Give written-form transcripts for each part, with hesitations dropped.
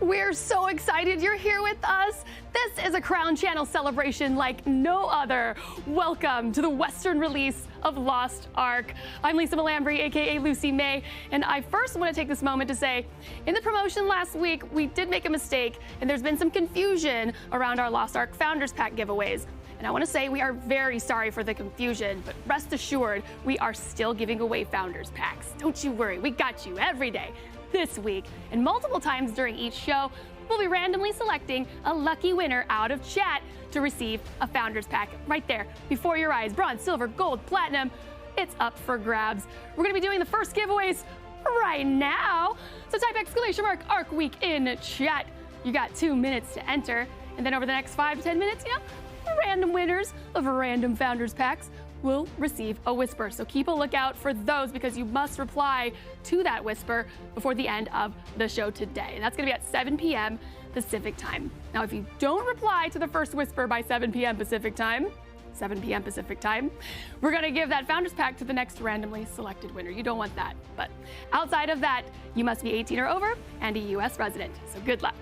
We're so excited you're here with us. This is a Crown Channel celebration like no other. Welcome to the Western release of Lost Ark. I'm Lisa Melambry, aka Lucy May, and I first want to take this moment to say, in the promotion last week, we did make a mistake, and there's been some confusion around our Lost Ark Founders Pack giveaways. And I want to say we are very sorry for the confusion, but rest assured, we are still giving away Founders Packs. Don't you worry, we got you every day. This week, and multiple times during each show, we'll be randomly selecting a lucky winner out of chat to receive a Founders Pack right there before your eyes. Bronze, silver, gold, platinum, it's up for grabs. We're gonna be doing the first giveaways right now. So type !Ark Week in chat. You got 2 minutes to enter, and then over the next 5 to 10 minutes, random winners of random Founders Packs will receive a whisper. So keep a lookout for those because you must reply to that whisper before the end of the show today. And that's gonna be at 7 p.m. Pacific time. Now, if you don't reply to the first whisper by 7 p.m. Pacific time, we're gonna give that Founders Pack to the next randomly selected winner. You don't want that. But outside of that, you must be 18 or over and a US resident. So good luck.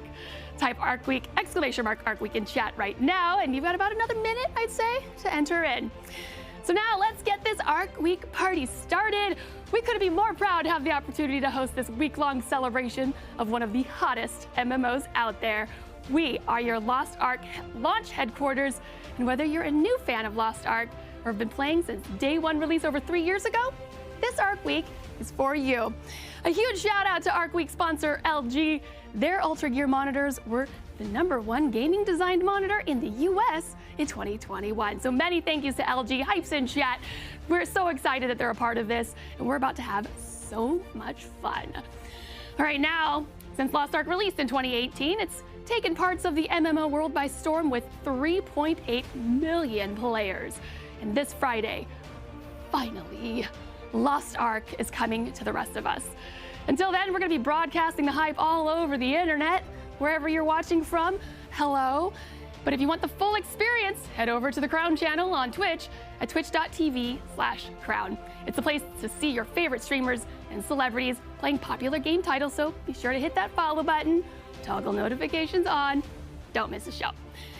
Type Ark Week, !Ark Week in chat right now, and you've got about another minute, I'd say, to enter in. So now let's get this Ark Week party started. We couldn't be more proud to have the opportunity to host this week-long celebration of one of the hottest MMOs out there. We are your Lost Ark launch headquarters, and whether you're a new fan of Lost Ark or have been playing since day one release over 3 years ago, this Ark Week is for you. A huge shout out to Ark Week sponsor LG. Their Ultra Gear monitors were the #1 gaming designed monitor in the US in 2021. So many thank yous to LG. Hypes in chat. We're so excited that they're a part of this, and we're about to have so much fun. All right, now, since Lost Ark released in 2018, it's taken parts of the MMO world by storm with 3.8 million players. And this Friday, finally, Lost Ark is coming to the rest of us. Until then, we're going to be broadcasting the hype all over the internet, wherever you're watching from. Hello. But if you want the full experience, head over to the Crown channel on Twitch at twitch.tv/crown. It's a place to see your favorite streamers and celebrities playing popular game titles, so be sure to hit that follow button, toggle notifications on, don't miss a show.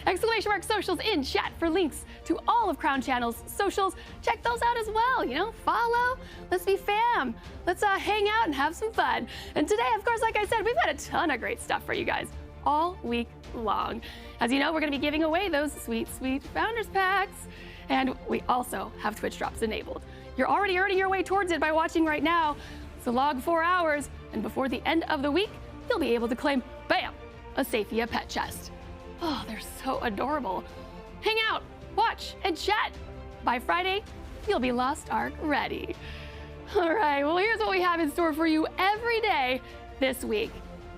!Ark socials in chat for links to all of Crown Channel's socials. Check those out as well, follow, let's be fam, let's hang out and have some fun. And today, of course, like I said, we've got a ton of great stuff for you guys all week long. As you know, we're gonna be giving away those sweet, sweet Founders Packs. And we also have Twitch drops enabled. You're already earning your way towards it by watching right now. So log 4 hours, and before the end of the week, you'll be able to claim, bam, a Saphia pet chest. Oh, they're so adorable. Hang out, watch, and chat. By Friday, you'll be Lost Ark ready. All right, well, here's what we have in store for you every day this week.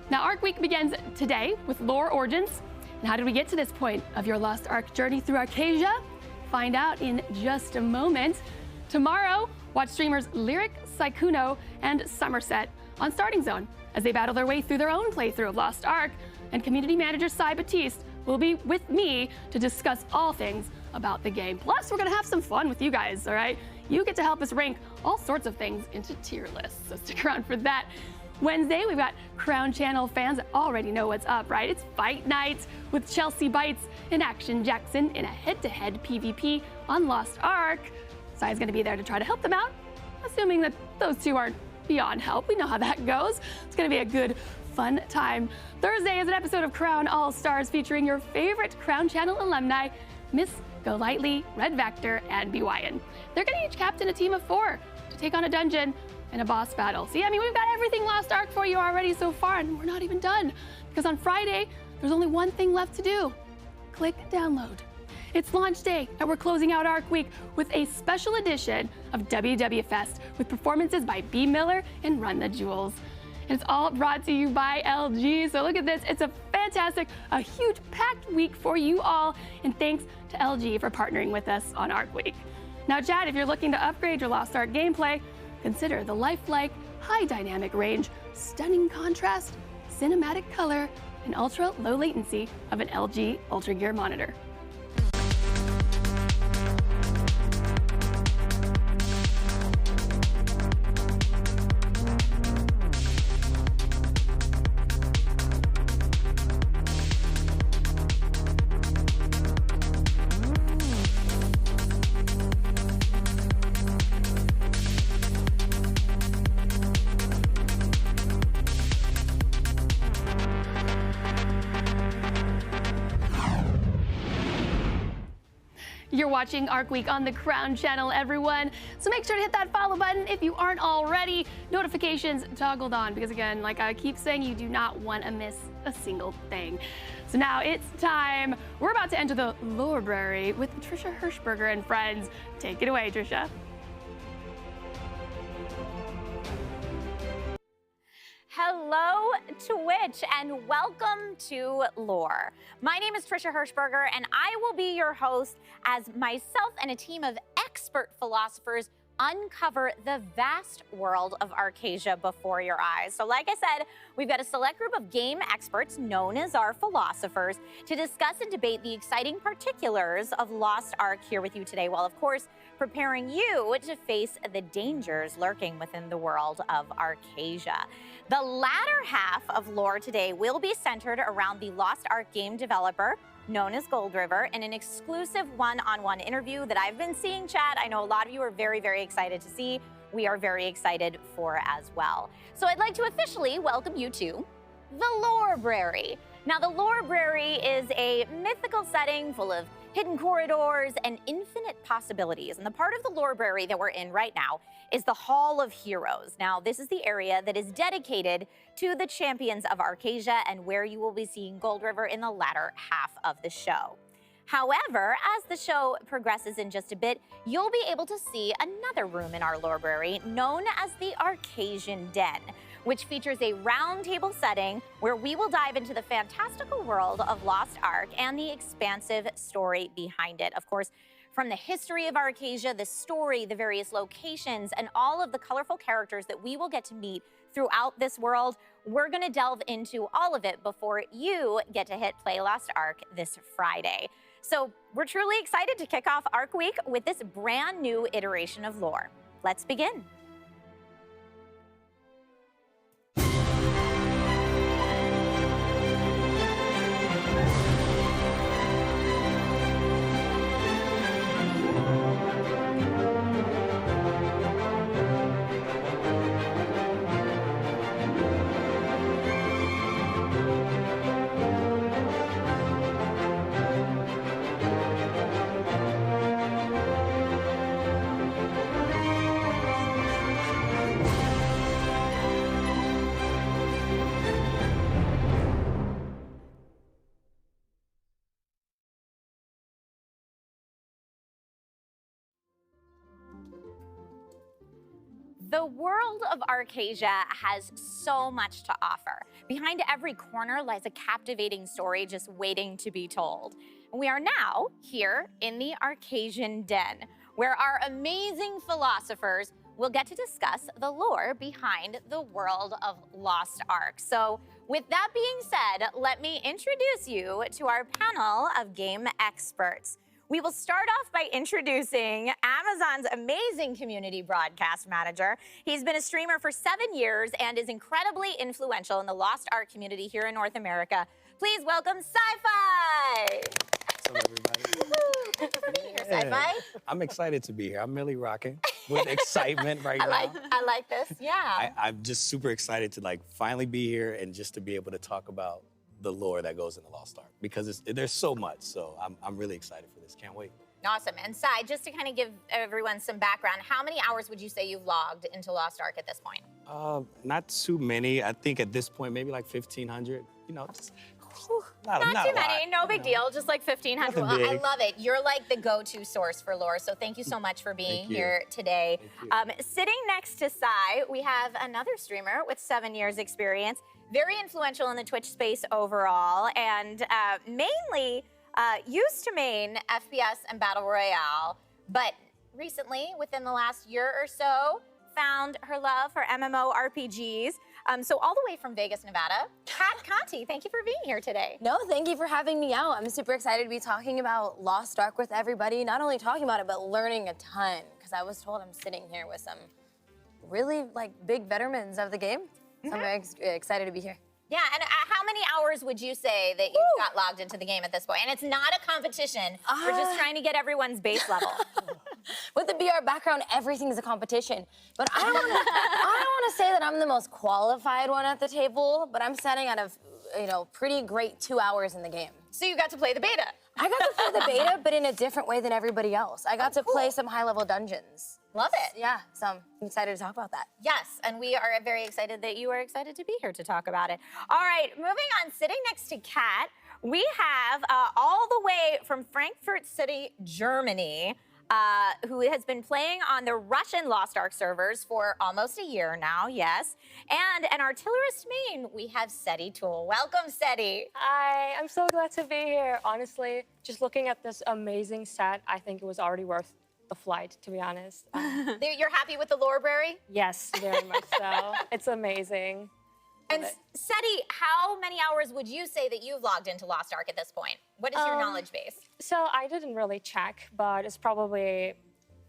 Now, Ark Week begins today with Lore Origins. And how did we get to this point of your Lost Ark journey through Arcasia? Find out in just a moment. Tomorrow, watch streamers Lyric, Saikuno, and Somerset on Starting Zone as they battle their way through their own playthrough of Lost Ark. And community manager Cy Batiste will be with me to discuss all things about the game. Plus, we're gonna have some fun with you guys, all right? You get to help us rank all sorts of things into tier lists, so stick around for that. Wednesday, we've got Crown Channel fans that already know what's up, right? It's Fight Night with Chelsea Bites and Action Jackson in a head-to-head PvP on Lost Ark. Cy's gonna be there to try to help them out, assuming that those two aren't beyond help. We know how that goes. It's gonna be a good, fun time. Thursday is an episode of Crown All-Stars featuring your favorite Crown Channel alumni, Miss Golightly, Red Vector, and BYN. They're gonna each captain a team of 4 to take on a dungeon and a boss battle. See, we've got everything Lost Ark for you already so far, and we're not even done. Because on Friday, there's only one thing left to do. Click download. It's launch day, and we're closing out Ark Week with a special edition of WW Fest with performances by B. Miller and Run the Jewels. And it's all brought to you by LG. So look at this. It's a huge packed week for you all. And thanks to LG for partnering with us on Ark Week. Now, chat, if you're looking to upgrade your Lost Ark gameplay, consider the lifelike, high dynamic range, stunning contrast, cinematic color, and ultra low latency of an LG Ultra Gear monitor. You're watching Arc Week on the Crown Channel, everyone. So make sure to hit that follow button if you aren't already. Notifications toggled on because, again, like I keep saying, you do not want to miss a single thing. So now it's time. We're about to enter the library with Trisha Hirschberger and friends. Take it away, Trisha. Hello, Twitch, and welcome to Lore. My name is Trisha Hirschberger, and I will be your host as myself and a team of expert philosophers uncover the vast world of Arcasia before your eyes. So like I said, we've got a select group of game experts known as our philosophers to discuss and debate the exciting particulars of Lost Ark here with you today, while of course preparing you to face the dangers lurking within the world of Arcasia. The latter half of Lore today will be centered around the Lost Ark game developer, known as Gold River, in an exclusive one-on-one interview that I've been seeing, chat. I know a lot of you are very, very excited to see. We are very excited for as well. So I'd like to officially welcome you to the Lorebrary. Now, the Lorebrary is a mythical setting full of hidden corridors and infinite possibilities. And the part of the Lorebrary that we're in right now is the Hall of Heroes. Now, this is the area that is dedicated to the champions of Arcasia and where you will be seeing Gold River in the latter half of the show. However, as the show progresses in just a bit, you'll be able to see another room in our Lorebrary known as the Arcasian Den, which features a round table setting where we will dive into the fantastical world of Lost Ark and the expansive story behind it. Of course, from the history of Arcasia, the story, the various locations, and all of the colorful characters that we will get to meet throughout this world, we're gonna delve into all of it before you get to hit Play Lost Ark this Friday. So we're truly excited to kick off Arc Week with this brand new iteration of Lore. Let's begin. The world of Arcasia has so much to offer. Behind every corner lies a captivating story just waiting to be told. We are now here in the Arcasian Den, where our amazing philosophers will get to discuss the lore behind the world of Lost Ark. So with that being said, let me introduce you to our panel of game experts. We will start off by introducing Amazon's amazing community broadcast manager. He's been a streamer for 7 years and is incredibly influential in the Lost Ark community here in North America. Please welcome Sci-Fi! Hello, everybody. Thank you for being here, Sci-Fi. I'm excited to be here. I'm really rocking with excitement right now. I like this, yeah. I'm just super excited to finally be here and just to be able to talk about the lore that goes into Lost Ark because there's so much. So I'm really excited for this. Can't wait. Awesome. And Sai, just to kind of give everyone some background, how many hours would you say you've logged into Lost Ark at this point? Not too many. I think at this point maybe like 1,500. You know, just not too many. No big deal. Just like 1,500. Well, I love it. You're like the go-to source for lore. So thank you so much for being here today. Sitting next to Sai, we have another streamer with 7 years experience. Very influential in the Twitch space overall, and mainly used to main FPS and Battle Royale, but recently, within the last year or so, found her love for MMORPGs. So all the way from Vegas, Nevada, Kat Conti, thank you for being here today. No, thank you for having me out. I'm super excited to be talking about Lost Ark with everybody, not only talking about it, but learning a ton, because I was told I'm sitting here with some really big veterans of the game. So I'm very excited to be here. Yeah, and how many hours would you say that you've got logged into the game at this point? And it's not a competition. We're just trying to get everyone's base level. With the BR background, everything's a competition. But I don't want to say that I'm the most qualified one at the table, but I'm setting out of, pretty great 2 hours in the game. So you got to play the beta. I got to play the beta, but in a different way than everybody else. I got to play some high-level dungeons. Love it. Yeah, so I'm excited to talk about that. Yes, and we are very excited that you are excited to be here to talk about it. All right, moving on, sitting next to Kat, we have all the way from Frankfurt City, Germany, who has been playing on the Russian Lost Ark servers for almost a year now, yes. And an artillerist main, we have Seti Tool. Welcome, Seti. Hi, I'm so glad to be here. Honestly, just looking at this amazing set, I think it was already worth a flight, to be honest. You're happy with the library? Yes, very much so. It's amazing. And Seti, how many hours would you say that you've logged into Lost Ark at this point? What is your knowledge base? So I didn't really check, but it's probably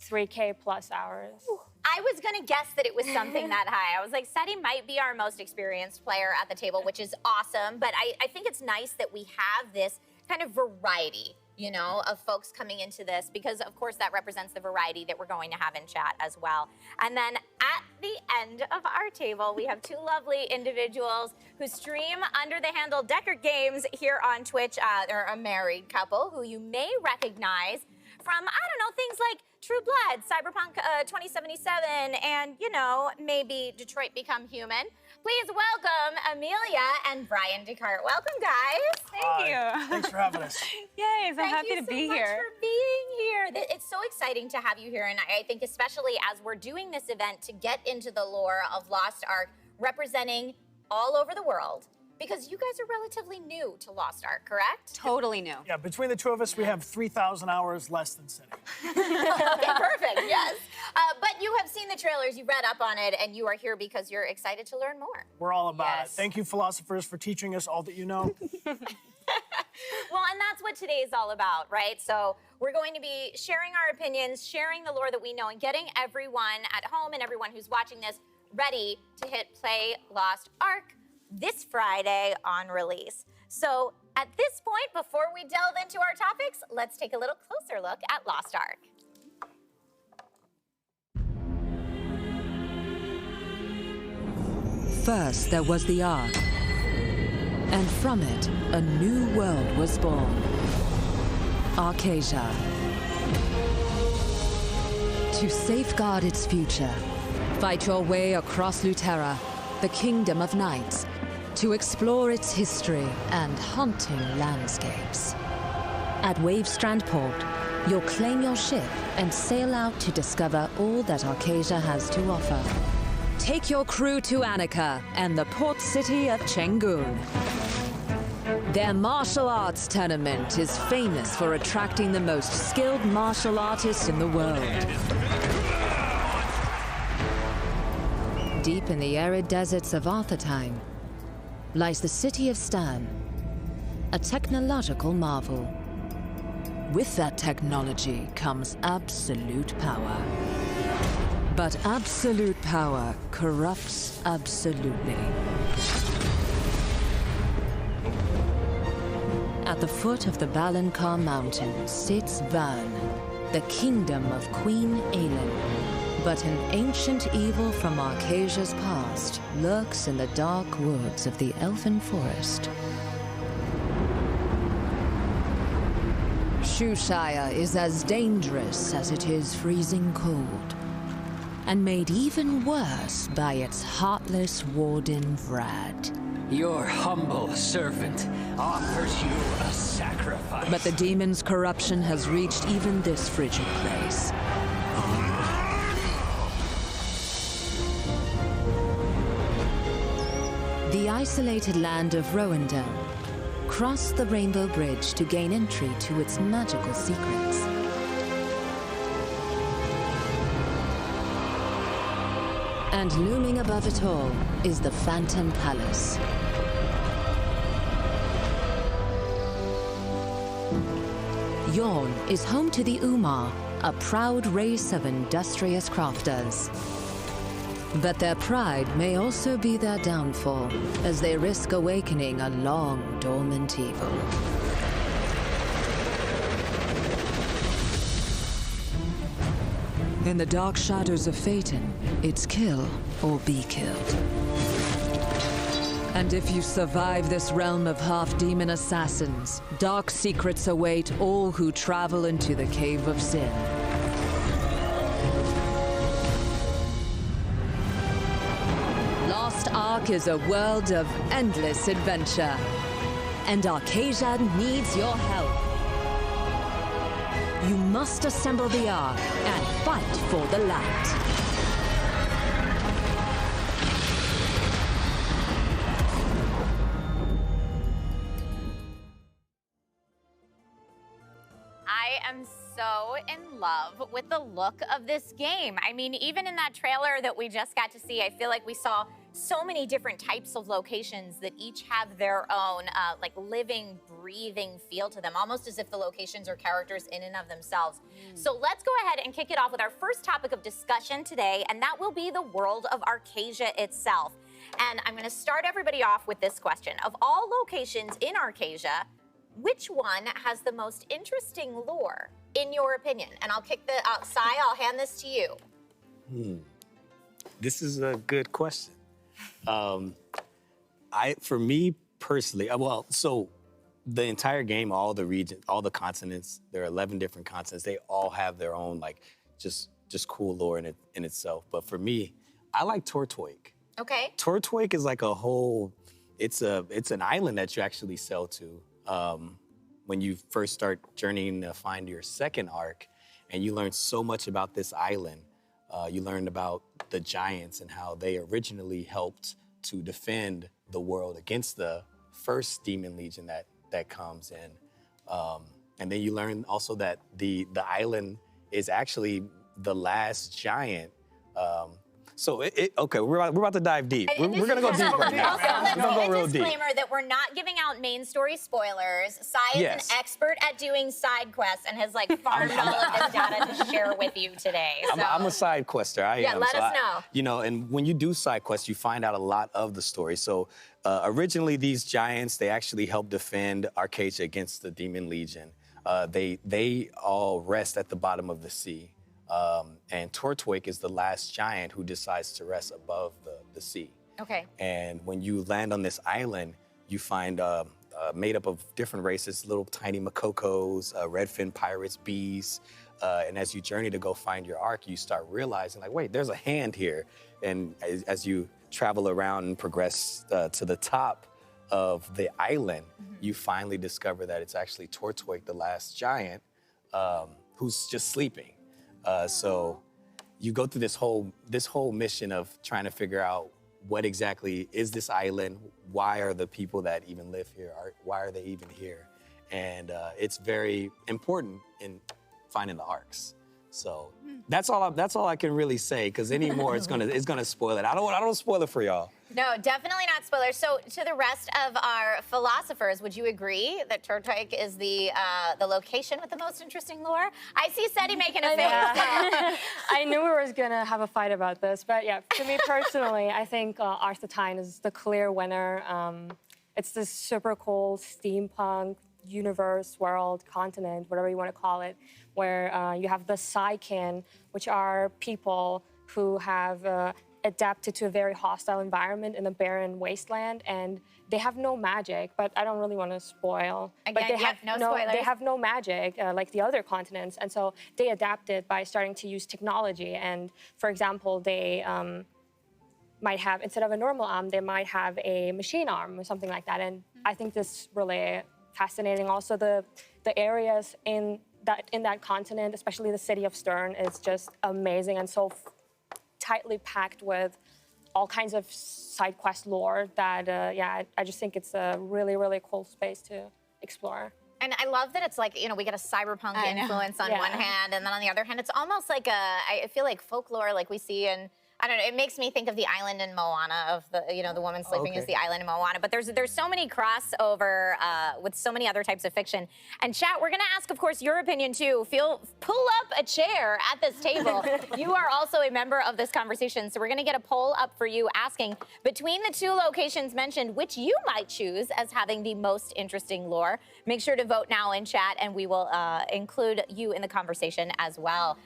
3K plus hours. I was gonna guess that it was something that high. I was like, Seti might be our most experienced player at the table, which is awesome, but I think it's nice that we have this kind of variety, you know, of folks coming into this, because of course that represents the variety that we're going to have in chat as well. And then at the end of our table, we have two lovely individuals who stream under the handle Decker Games here on Twitch. They're a married couple who you may recognize from, I don't know, things like True Blood, Cyberpunk 2077, and, you know, maybe Detroit Become Human. Please welcome Amelia and Brian Descartes. Welcome, guys. Thank you. Thanks for having us. Yay, so happy to be here. Thank you so much for being here. It's so exciting to have you here, and I think especially as we're doing this event to get into the lore of Lost Ark, representing all over the world, because you guys are relatively new to Lost Ark, correct? Totally new. Yeah, between the two of us, we have 3,000 hours less than Seti. Okay, perfect, yes. But you have seen the trailers, you read up on it, and you are here because you're excited to learn more. We're all about Yes. it. Thank you, philosophers, for teaching us all that you know. Well, and that's what today is all about, right? So we're going to be sharing our opinions, sharing the lore that we know, and getting everyone at home and everyone who's watching this ready to hit play Lost Ark this Friday on release. So at this point, before we delve into our topics, let's take a little closer look at Lost Ark. First there was the Ark, and from it a new world was born. Arcasia. To safeguard its future, fight your way across Luterra, the kingdom of knights, to explore its history and haunting landscapes. At Wavestrand Port, you'll claim your ship and sail out to discover all that Arcasia has to offer. Take your crew to Annika and the port city of Chengun. Their martial arts tournament is famous for attracting the most skilled martial artists in the world. Deep in the arid deserts of Arthurtime lies the city of Stan, a technological marvel. With that technology comes absolute power. But absolute power corrupts absolutely. At the foot of the Balankar Mountain sits Van, the kingdom of Queen Aelin. But an ancient evil from Arcasia's past lurks in the dark woods of the Elfin Forest. Shoeshire is as dangerous as it is freezing cold, and made even worse by its heartless warden Vrad. Your humble servant offers you a sacrifice. But the demon's corruption has reached even this frigid place. The isolated land of Rowendell. Cross the Rainbow Bridge to gain entry to its magical secrets. And looming above it all is the Phantom Palace. Yorn is home to the Umar, a proud race of industrious crafters. But their pride may also be their downfall, as they risk awakening a long dormant evil. In the dark shadows of Phaeton, it's kill or be killed. And if you survive this realm of half-demon assassins, dark secrets await all who travel into the Cave of Sin. Lost Ark is a world of endless adventure. And Arcasia needs your help. You must assemble the Ark and fight for the light. I am so in love with the look of this game. I mean, even in that trailer that we just got to see, I feel like we saw so many different types of locations that each have their own like living, breathing feel to them, almost as if the locations are characters in and of themselves. So let's go ahead and kick it off with our first topic of discussion today, and that will be the world of Arcasia itself. And I'm gonna start everybody off with this question. Of all locations in Arcasia, which one has the most interesting lore, in your opinion? And I'll kick the, Sai, I'll hand this to you. This is a good question. For me personally, well, so the entire game, all the regions, all the continents, there are 11 different continents. They all have their own, like, just cool lore in itself. But for me, I like Tortoik. Okay. Tortoik is like a whole, it's an island that you actually sail to. When you first start journeying to find your second arc, and you learn so much about this island. You learned about the giants and how they originally helped to defend the world against the first demon legion that comes in. And then you learn also that the island is actually the last giant. Okay, we're about to dive deep. We're gonna go deep right now. Also, let's We're gonna go say a real deep. disclaimer that we're not giving out main story spoilers. Sai is Yes. an expert at doing side quests and has like farmed all of this data to share with you today. So. I'm a side quester. I am. let So us know. You know, and when you do side quests, you find out a lot of the story. So originally, these giants, they actually helped defend Arcadia against the Demon Legion. They all rest at the bottom of the sea. And Tortoik is the last giant who decides to rest above the sea. Okay. And when you land on this island, you find made up of different races, little tiny makokos, redfin pirates, bees. And as you journey to go find your ark, you start realizing, like, wait, there's a hand here. And as you travel around and progress to the top of the island, you finally discover that it's actually Tortoik, the last giant, who's just sleeping. So you go through this whole mission of trying to figure out what exactly is this island, why are the people that even live here, why are they even here? And it's very important in finding the arcs. So that's all I can really say, because any more it's gonna spoil it. I don't spoil it for y'all. No, definitely not spoilers. So to the rest of our philosophers, would you agree that Tortoik is the location with the most interesting lore? I see Seti making a face. I knew we were gonna have a fight about this, but yeah, to me personally, I think Arthetine is the clear winner. It's this super cool steampunk universe, world, continent, whatever you want to call it, where you have the Psykin, which are people who have adapted to a very hostile environment in a barren wasteland, and they have no magic, but I don't really want to spoil. Again, but they have no spoilers. They have no magic like the other continents, and so they adapted by starting to use technology. And for example, they might have, instead of a normal arm, they might have a machine arm or something like that. And I think this really fascinating. Also, the areas in that continent, especially the city of Stern, is just amazing and so tightly packed with all kinds of side quest lore that, yeah, I just think it's a really, really cool space to explore. And I love that it's like, you know, we get a cyberpunk influence on one hand, and then on the other hand, it's almost like I feel like folklore like we see in, I don't know, it makes me think of the island in Moana, of the, you know, the woman sleeping is the island in Moana. But there's so many crossover with so many other types of fiction. And chat, we're gonna ask, of course, your opinion too. Pull up a chair at this table. You are also a member of this conversation, so we're gonna get a poll up for you asking, between the two locations mentioned, which you might choose as having the most interesting lore. Make sure to vote now in chat, and we will include you in the conversation as well.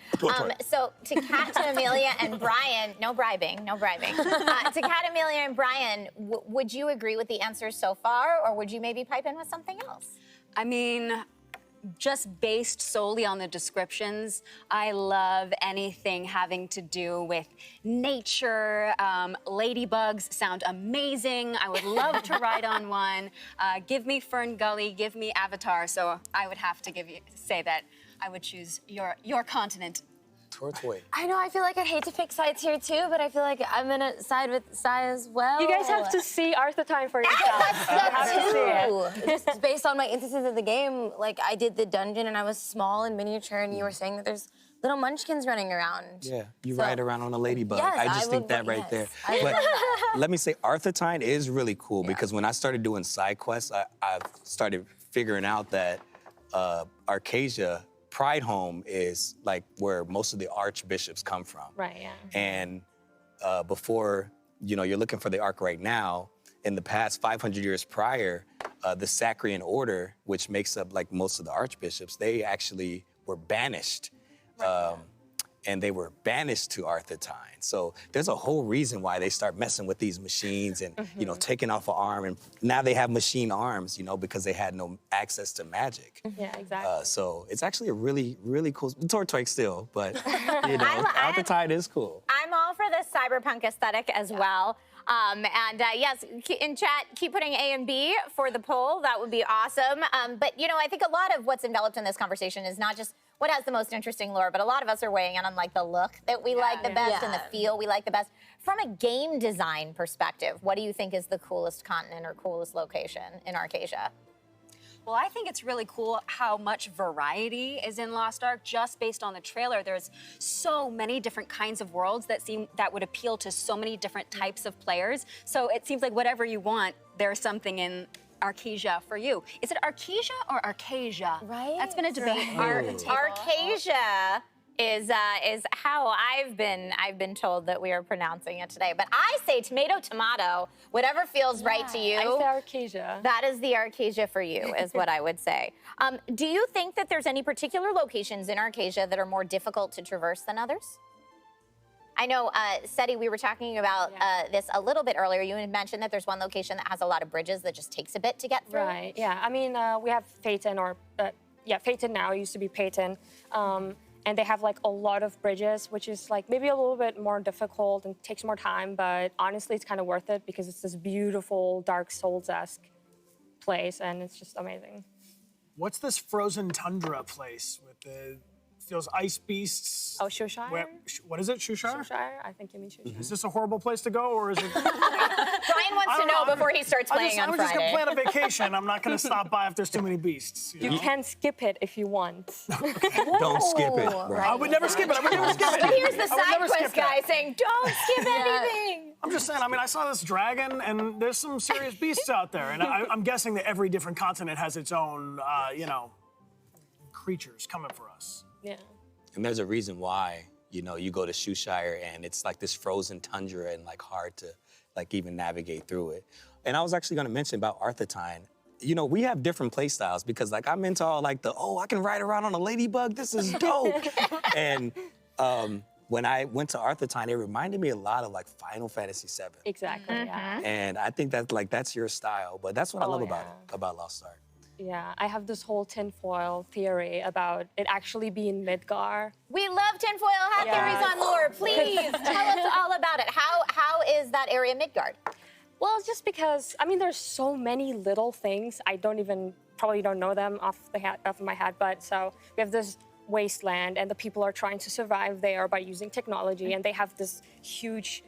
So to Kat, to Amelia, and Brian, no bribing, no bribing. To Kat, Amelia, and Brian, would you agree with the answers so far, or would you maybe pipe in with something else? I mean, just based solely on the descriptions, I love anything having to do with nature. Ladybugs sound amazing. I would love to ride on one. Give me Fern Gully, give me Avatar. So I would have to say that I would choose your continent. Tortoise. I know, I feel like I'd hate to pick sides here too, but I feel like I'm gonna side with Sai as well. You guys have to see Arthur Time for yourself. That's You have to see it. too. Just based on my instances of the game, like I did the dungeon and I was small and miniature, and you were saying that there's little munchkins running around. Yeah, you So- ride around on a ladybug. Yes, I just think would- that right yes, there. I would But love that. let me say, Arthurtine is really cool because when I started doing side quests, I started figuring out that Arcasia, Pride Home, is like where most of the archbishops come from. Right, yeah. And before, you're looking for the Ark right now, in the past 500 years prior, the Sacrian order, which makes up like most of the archbishops, they actually were banished. And they were banished to Arthurtine. So there's a whole reason why they start messing with these machines and, taking off an arm. And now they have machine arms, because they had no access to magic. Yeah, exactly. So it's actually a really, really cool, Tortoise still, but, Arthurtine is cool. I'm all for the cyberpunk aesthetic as well. Yes, in chat, keep putting A and B for the poll. That would be awesome. But, I think a lot of what's enveloped in this conversation is not just what has the most interesting lore, but a lot of us are weighing in on like the look that we like the best and the feel we like the best. From a game design perspective, what do you think is the coolest continent or coolest location in Arcasia? Well, I think it's really cool how much variety is in Lost Ark. Just based on the trailer, there's so many different kinds of worlds that would appeal to so many different types of players. So it seems like whatever you want, there's something in Arcasia for you. Is it Arcasia or Arcasia? Right. That's been a debate at the table. Arcasia is how I've been told that we are pronouncing it today. But I say tomato, whatever feels right to you. I say Arcasia. That is the Arcasia for you, is what I would say. Do you think that there's any particular locations in Arcasia that are more difficult to traverse than others? I know, Seti, we were talking about this a little bit earlier. You had mentioned that there's one location that has a lot of bridges that just takes a bit to get through. Right, yeah. I mean, we have Phaeton, Phaeton now, used to be Phaeton. And they have like a lot of bridges, which is like maybe a little bit more difficult and takes more time, but honestly, it's kind of worth it because it's this beautiful Dark Souls-esque place, and it's just amazing. What's this frozen tundra place with those ice beasts? Oh, Shoeshire? What is it, Shoeshire? Shoeshire? I think you mean Shoeshire. Is this a horrible place to go, or is it? Brian wants to know before he starts playing on I'm just Friday. gonna plan a vacation. I'm not gonna stop by if there's too many beasts. You can skip it if you want. Don't skip it. Right. I would never skip it. I would never skip it. But here's the I would side never quest skip that. guy saying, don't skip anything. I'm just saying, I saw this dragon, and there's some serious beasts out there. And I'm guessing that every different continent has its own, creatures coming for us. Yeah. And there's a reason why, you go to Shoeshire and it's like this frozen tundra and like hard to like even navigate through it. And I was actually gonna mention about Arthurtine. We have different play styles because like I'm into all like I can ride around on a ladybug, this is dope. And when I went to Arthurtine, it reminded me a lot of like Final Fantasy VII. Exactly, yeah. And I think that's your style, but that's what I love about Lost Ark. Yeah, I have this whole tinfoil theory about it actually being Midgar. We love tinfoil hat theories on lore. Please tell us all about it. How is that area Midgard? Well, it's just because, there's so many little things. I probably don't know them off of my head, but so we have this wasteland and the people are trying to survive there by using technology, and they have this huge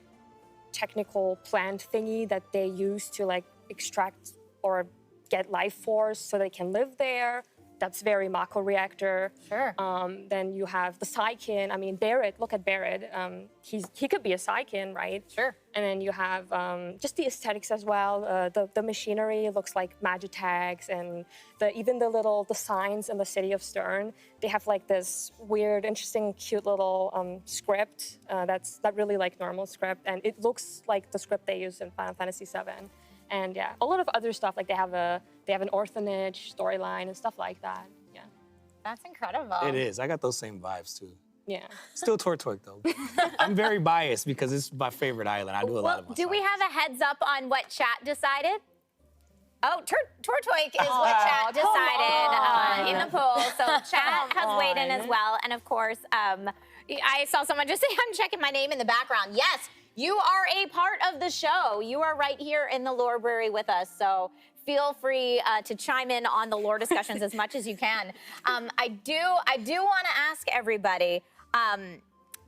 technical plant thingy that they use to like extract or get life force so they can live there. That's very Mako reactor. Sure. Then you have the Psykin. Barrett, look at Barrett. He could be a Psykin, right? Sure. And then you have just the aesthetics as well. The machinery looks like Magitags, and even the signs in the city of Stern, they have like this weird, interesting, cute little script that's not really like normal script, and it looks like the script they use in Final Fantasy VII. And yeah, a lot of other stuff, like they have an orphanage storyline and stuff like that. Yeah. That's incredible. It is. I got those same vibes too. Yeah. Still Tortoik, though. I'm very biased because it's my favorite island. I do a lot of my do we side have a heads up on what chat decided? Oh, Tortoik is what chat decided in the poll. So chat has weighed in as well. And of course, I saw someone just say, I'm checking my name in the background. Yes, you are a part of the show. You are right here in the Lore Brewery with us. So feel free to chime in on the lore discussions as much as you can. I do want to ask everybody,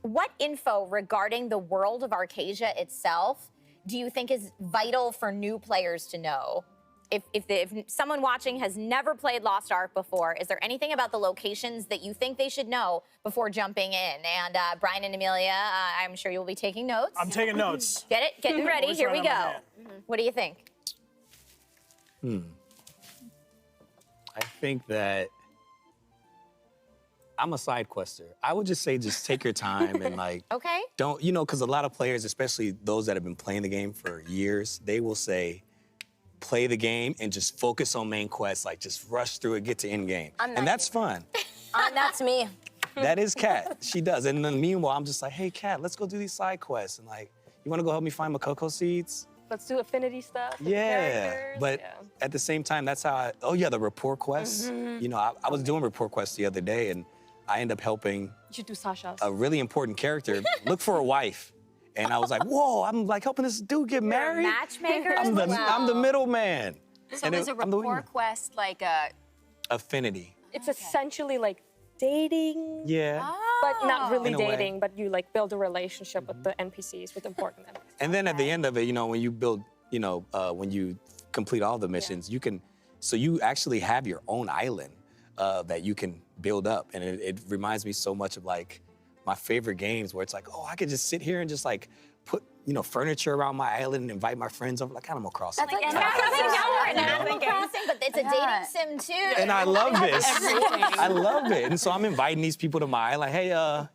what info regarding the world of Arcasia itself do you think is vital for new players to know? If someone watching has never played Lost Ark before, is there anything about the locations that you think they should know before jumping in? And Brian and Amelia, I'm sure you'll be taking notes. I'm taking notes. Getting ready. Here we go. What do you think? I think that I'm a side quester. I would just say just take your time and like, Okay. don't, you know, because a lot of players, especially those that have been playing the game for years, they will say, play the game and just focus on main quests, like just rush through it, get to end game. And that's fun. That's me. That is Kat, she does. And then meanwhile, I'm just like, hey Kat, let's go do these side quests. And like, you wanna go help me find Makoko seeds? Let's do affinity stuff. with Yeah, characters. but Yeah. at the same time, that's how the rapport quests. You know, I was doing rapport quests the other day and I ended up helping You should do Sasha's. a really important character look for a wife. And I was like, whoa, I'm like helping this dude get married. Matchmaker? I'm the middleman. So And is a I'm the rapport wingman. quest like a... Affinity. It's essentially like dating, Yeah. but not really In a way. dating, but you like build a relationship with the NPCs, with important NPCs. And then at the end of it, you know, when you build, you know, when you complete all the missions, you can, so you actually have your own island that you can build up. And it reminds me so much of like my favorite games where it's like, oh, I could just sit here and just like put, you know, furniture around my island and invite my friends over, like Animal Crossing. That's like Now we're in Animal Crossing, but it's a dating sim too. And I love this. I love it. And so I'm inviting these people to my island. Hey,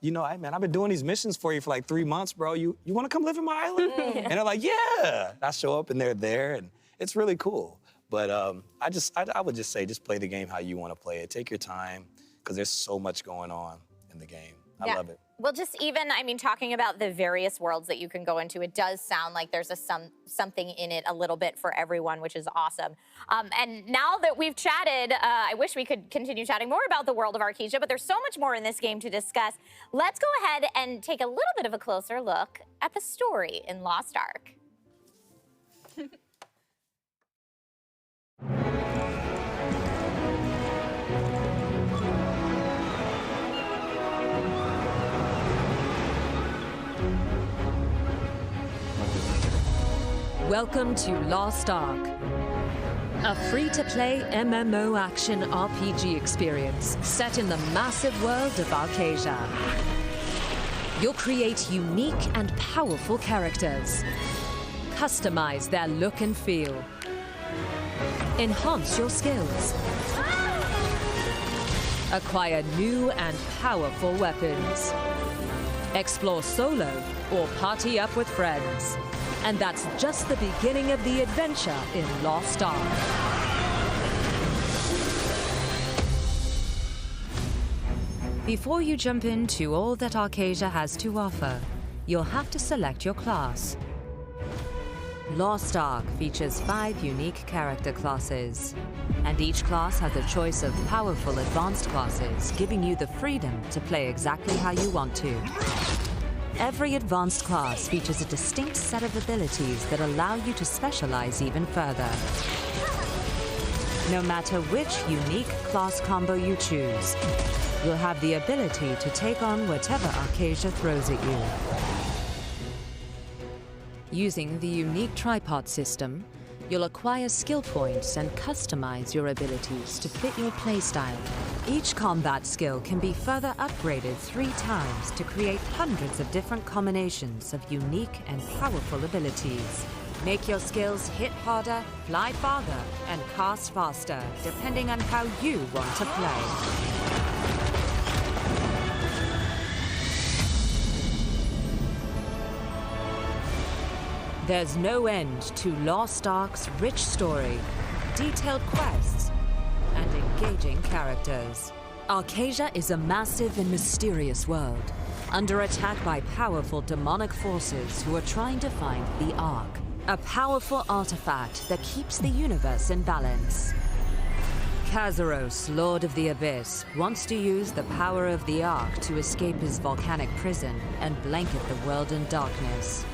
you know, hey man, I've been doing these missions for you for like 3 months, bro. You want to come live in my island? And they're like, yeah. I show up and they're there, and it's really cool. But I would just say, just play the game how you want to play it. Take your time, because there's so much going on in the game. I love it. Well, just even, I mean, talking about the various worlds that you can go into, it does sound like there's something in it a little bit for everyone, which is awesome. And now that we've chatted, I wish we could continue chatting more about the world of Arcasia, but there's so much more in this game to discuss. Let's go ahead and take a little bit of a closer look at the story in Lost Ark. Welcome to Lost Ark, a free-to-play MMO action RPG experience set in the massive world of Arcasia. You'll create unique and powerful characters, customize their look and feel, enhance your skills, acquire new and powerful weapons, explore solo or party up with friends. And that's just the beginning of the adventure in Lost Ark. Before you jump into all that Arcasia has to offer, you'll have to select your class. Lost Ark features 5 unique character classes, and each class has a choice of powerful advanced classes, giving you the freedom to play exactly how you want to. Every advanced class features a distinct set of abilities that allow you to specialize even further. No matter which unique class combo you choose, you'll have the ability to take on whatever Arcasia throws at you. Using the unique tripod system, you'll acquire skill points and customize your abilities to fit your playstyle. Each combat skill can be further upgraded 3 times to create hundreds of different combinations of unique and powerful abilities. Make your skills hit harder, fly farther, and cast faster, depending on how you want to play. There's no end to Lost Ark's rich story, detailed quests, and engaging characters. Arcasia is a massive and mysterious world, under attack by powerful demonic forces who are trying to find the Ark, a powerful artifact that keeps the universe in balance. Kazaros, Lord of the Abyss, wants to use the power of the Ark to escape his volcanic prison and blanket the world in darkness.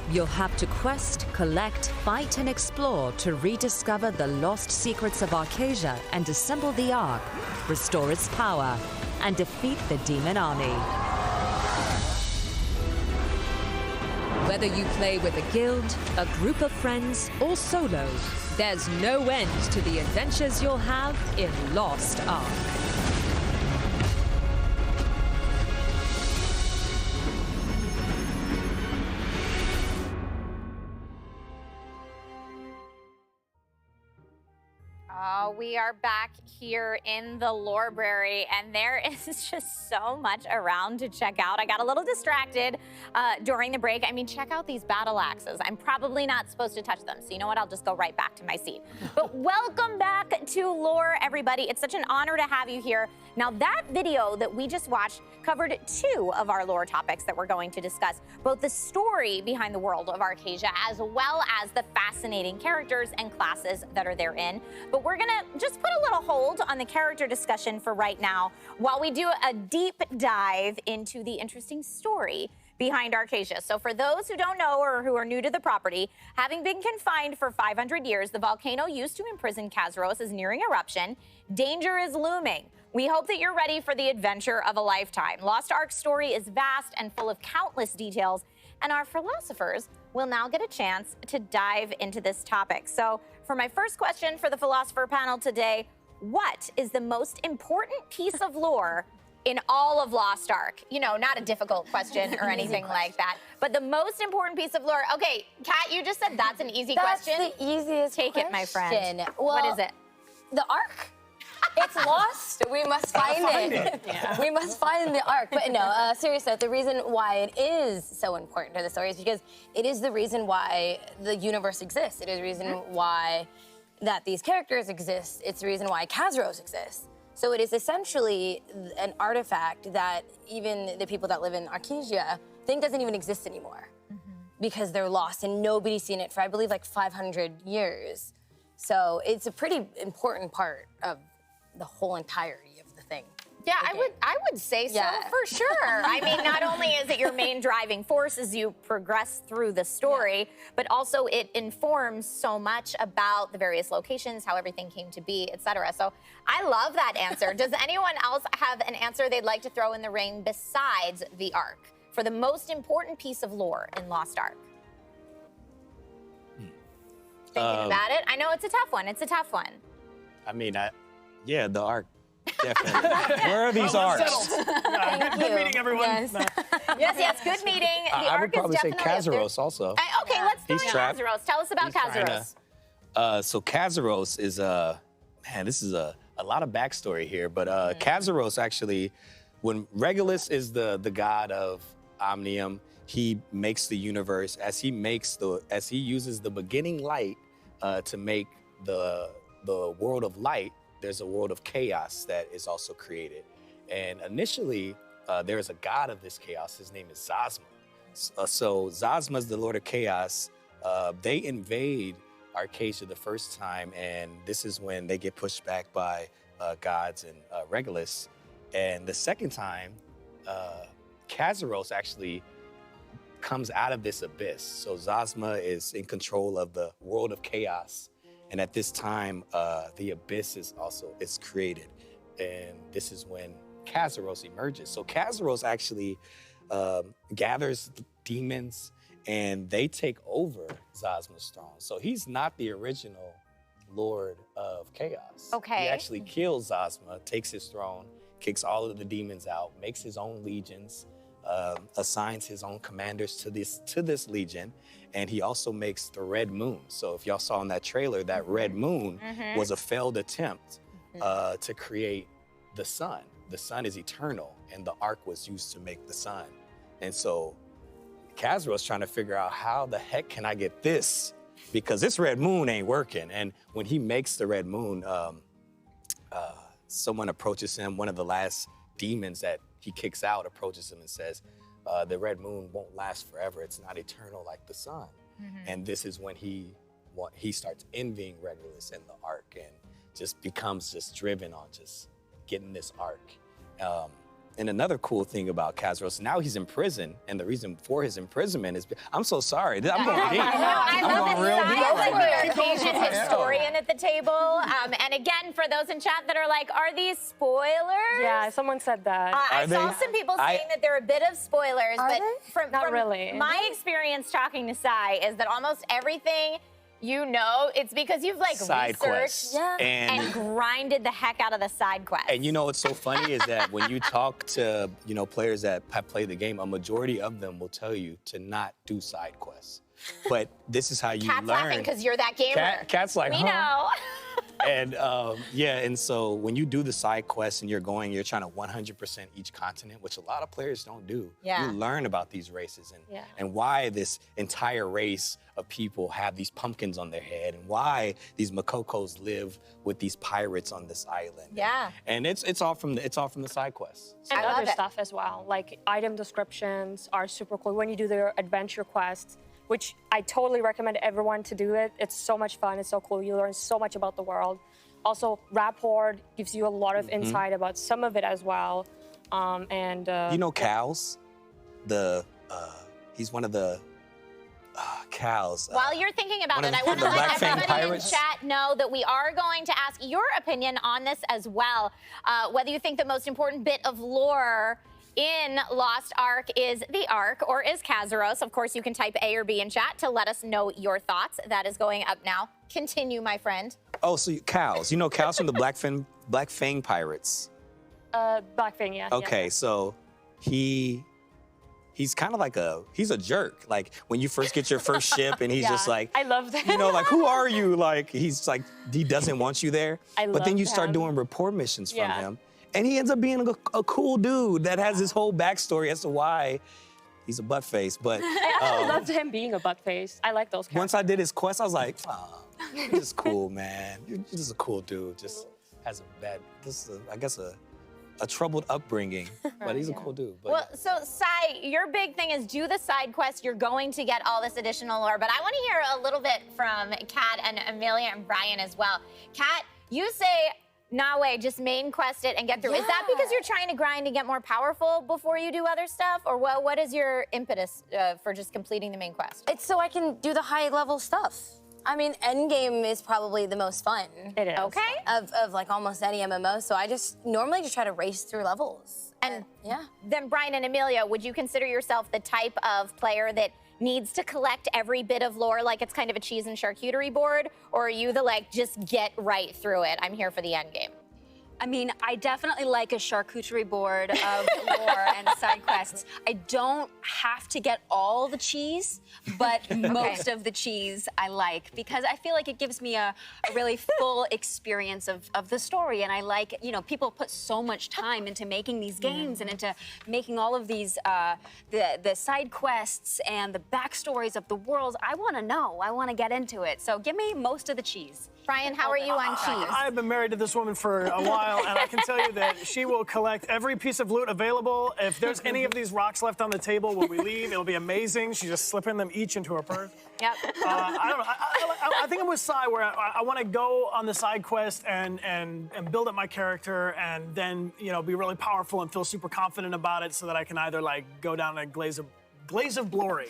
You'll have to quest, collect, fight, and explore to rediscover the lost secrets of Arcasia and assemble the Ark, restore its power, and defeat the demon army. Whether you play with a guild, a group of friends, or solo, there's no end to the adventures you'll have in Lost Ark. We are back here in the library, and there is just so much around to check out. I got a little distracted during the break. I mean, check out these battle axes. I'm probably not supposed to touch them, so you know what? I'll just go right back to my seat. But welcome back to Lore, everybody. It's such an honor to have you here. Now, that video that we just watched covered 2 of our lore topics that we're going to discuss, both the story behind the world of Arcasia as well as the fascinating characters and classes that are therein. But we're gonna just put a little hold on the character discussion for right now while we do a deep dive into the interesting story behind Arcasia. So for those who don't know or who are new to the property, having been confined for 500 years, the volcano used to imprison Kazaros is nearing eruption. Danger is looming. We hope that you're ready for the adventure of a lifetime. Lost Ark's story is vast and full of countless details, and our philosophers will now get a chance to dive into this topic. So for my first question for the philosopher panel today, what is the most important piece of lore in all of Lost Ark? You know, not a difficult question or anything like that, but the most important piece of lore. Okay, Kat, you just said that's an easy question. That's the easiest Take question. it, my friend. Well, what is it? The Ark. It's lost. We must find it. Yeah. We must find the Ark. But no, seriously, the reason why it is so important to the story is because it is the reason why the universe exists. It is the reason why that these characters exist. It's the reason why Kazaros exists. So it is essentially an artifact that even the people that live in Arcasia think doesn't even exist anymore because they're lost and nobody's seen it for, I believe, like 500 years. So it's a pretty important part of the whole entirety of the thing. Yeah, I would say so, for sure. I mean, not only is it your main driving force as you progress through the story, but also it informs so much about the various locations, how everything came to be, etc. So I love that answer. Does anyone else have an answer they'd like to throw in the ring besides the Ark for the most important piece of lore in Lost Ark? Thinking about it? I know it's a tough one. It's a tough one. I mean, yeah, the Ark, definitely. Where are these Arks? Good meeting, everyone. Yes. Yes, good meeting. The I Ark would probably is say definitely up there. Kazaros also. Okay, let's throw He's in trapped. Kazaros. Tell us about He's trying Kazaros. So Kazaros is man, this is a lot of backstory here, but Kazaros actually, when Regulus is the god of Omnium, he makes the universe as he uses the beginning light to make the world of light. There's a world of chaos that is also created, and initially there is a god of this chaos. His name is Zazma. So Zazma is the Lord of Chaos. They invade Arcasia the first time, and this is when they get pushed back by gods and Regulus. And the second time, Kazaros actually comes out of this abyss. So Zazma is in control of the world of chaos. And at this time, the abyss is created. And this is when Kazaros emerges. So Kazaros actually gathers demons and they take over Zazma's throne. So he's not the original Lord of Chaos. Okay. He actually kills Zazma, takes his throne, kicks all of the demons out, makes his own legions, assigns his own commanders to this legion, and he also makes the Red Moon. So if y'all saw in that trailer, that Red Moon was a failed attempt to create the sun. The sun is eternal, and the Ark was used to make the sun. And so Kazaros trying to figure out how the heck can I get this? Because this Red Moon ain't working. And when he makes the Red Moon, someone approaches him, one of the last demons that he kicks out approaches him and says, the red moon won't last forever. It's not eternal like the sun. And this is when he starts envying Regulus and the Ark and just becomes just driven on just getting this Ark. And another cool thing about Khazros, now he's in prison, and the reason for his imprisonment is, I'm so sorry, I'm going deep. I love real this deep. side, like the Caucasian historian at the table. And again, for those in chat that are like, are these spoilers? Yeah, someone said that. I saw some people saying that they're a bit of spoilers, but from really. my experience talking to Sai is that almost everything you know, it's because you've like Side quests. researched and grinded the heck out of the side quests. And you know what's so funny is that when you talk to players that have played the game, a majority of them will tell you to not do side quests. But this is how you Cat's learn. laughing because you're that gamer. Cat's like, we know. And and so when you do the side quests and you're trying to 100% each continent, which a lot of players don't do. Yeah. You learn about these races and why this entire race of people have these pumpkins on their head and why these Makokos live with these pirates on this island. Yeah. And it's all from the side quests. And I love other it. stuff as well. Like item descriptions are super cool. When you do the adventure quests, which I totally recommend everyone to do it. It's so much fun, it's so cool. You learn so much about the world. Also, Rapport gives you a lot of insight about some of it as well. You know Cal's? He's one of the Cal's. While you're thinking about it, I want to let everybody in chat know that we are going to ask your opinion on this as well. Whether you think the most important bit of lore in Lost Ark is the Ark or is Khazros. Of course, you can type A or B in chat to let us know your thoughts. That is going up now. Continue, my friend. Oh, so Cal's. You know Cal's from the Black Fang Pirates. Black Fang, yeah. Okay, so he's kind of like he's a jerk. Like when you first get your first ship and he's just like, I love that. You know, like, who are you? Like, he's like, he doesn't want you there. But then you start him. doing report missions from him. And he ends up being a cool dude that has his whole backstory as to why he's a butt face. But I loved him being a butt face. I like those characters. once I did his quest, I was like, oh, you're just cool, man. You're just a cool dude. Just has a troubled upbringing, but he's a cool dude. But Well, so Sai, your big thing is do the side quest. You're going to get all this additional lore, but I want to hear a little bit from Kat and Amelia and Brian as well. Kat, you say, nah, way, just main quest it and get through. Is that because you're trying to grind and get more powerful before you do other stuff? Or what is your impetus for just completing the main quest? It's so I can do the high level stuff. I mean, endgame is probably the most fun. It is. Okay. Of like almost any MMO, so I just normally just try to race through levels. And yeah. Then Brian and Amelia, would you consider yourself the type of player that needs to collect every bit of lore like it's kind of a cheese and charcuterie board? Or are you the like, just get right through it, I'm here for the end game? I mean, I definitely like a charcuterie board of lore and side quests. I don't have to get all the cheese, but most of the cheese I like because I feel like it gives me a really full experience of the story. And I like, you know, people put so much time into making these games and into making all of these, the side quests and the backstories of the worlds. I want to know. I want to get into it. So give me most of the cheese. Brian, how are you on cheese? I've been married to this woman for a while, and I can tell you that she will collect every piece of loot available. If there's any of these rocks left on the table when we leave, it'll be amazing. She's just slipping them each into her purse. Yep. I don't know. I think I'm with Sai, where I want to go on the side quest and build up my character, and then be really powerful and feel super confident about it, so that I can either like go down a blaze of glory.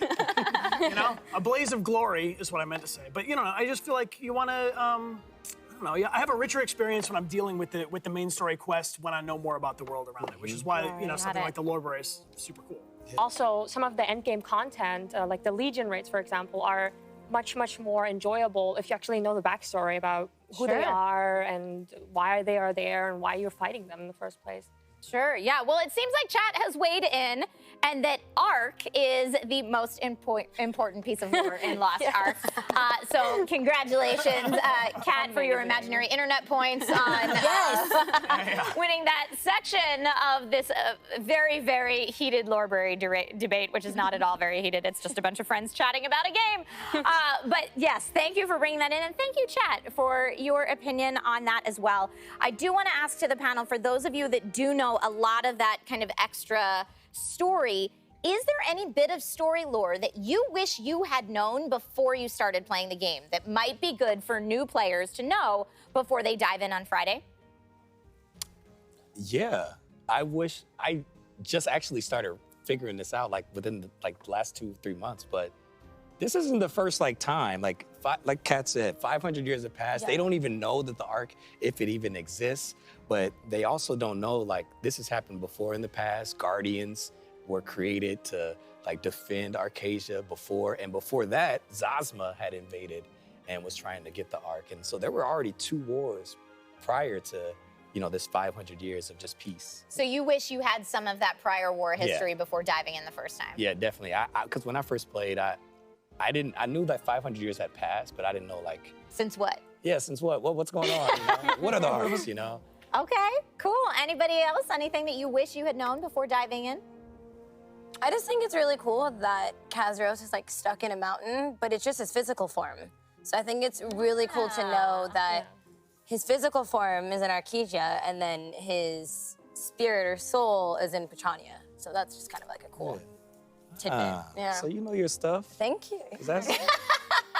A blaze of glory is what I meant to say. But I just feel like you want to. I don't know. I have a richer experience when I'm dealing with the main story quest when I know more about the world around it, which is why something like the lore brace is super cool. Also, some of the endgame content, like the Legion raids, for example, are much more enjoyable if you actually know the backstory about who they are and why they are there and why you're fighting them in the first place. Sure, yeah. Well, it seems like chat has weighed in and that Ark is the most important piece of lore in Lost Ark. So congratulations, Kat, for your imaginary internet points on winning that section of this very, very heated Loreberry debate, which is not at all very heated. It's just a bunch of friends chatting about a game. But yes, thank you for bringing that in. And thank you, chat, for your opinion on that as well. I do want to ask to the panel, for those of you that do know a lot of that kind of extra story, is there any bit of story lore that you wish you had known before you started playing the game that might be good for new players to know before they dive in on Friday? Yeah, I wish I just actually started figuring this out like within the last 2-3 months, but this isn't the first time. Like Kat said, 500 years have passed. They don't even know that the Ark, if it even exists, but they also don't know this has happened before in the past. Guardians were created to defend Arcasia before, and before that, Zazma had invaded and was trying to get the Ark. And so there were already 2 wars prior to this 500 years of just peace. So you wish you had some of that prior war history before diving in the first time? Yeah, definitely. Because when I first played, I knew that 500 years had passed, but I didn't know Since what? Yeah, since what? What's going on? What are the Arks, Okay, cool. Anybody else? Anything that you wish you had known before diving in? I just think it's really cool that Kazuros is stuck in a mountain, but it's just his physical form. So I think it's really cool to know that his physical form is in Arcadia, and then his spirit or soul is in Petrania. So that's just kind of a cool tidbit. So you know your stuff. Thank you.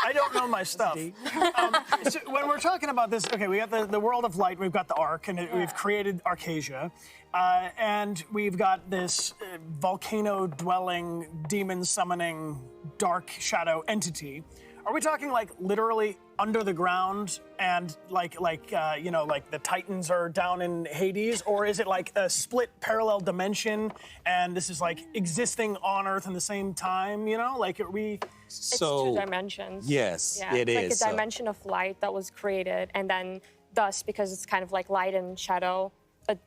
I don't know my stuff. So when we're talking about this, okay, we got the world of light, we've got the Ark, and we've created Arcasia, and we've got this volcano-dwelling, demon-summoning, dark shadow entity. Are we talking literally under the ground and the Titans are down in Hades, or is it a split parallel dimension and this is existing on Earth in the same time? Are we? It's 2 dimensions. Yes, it is. It's a dimension of light that was created, and then thus, because it's kind of light and shadow,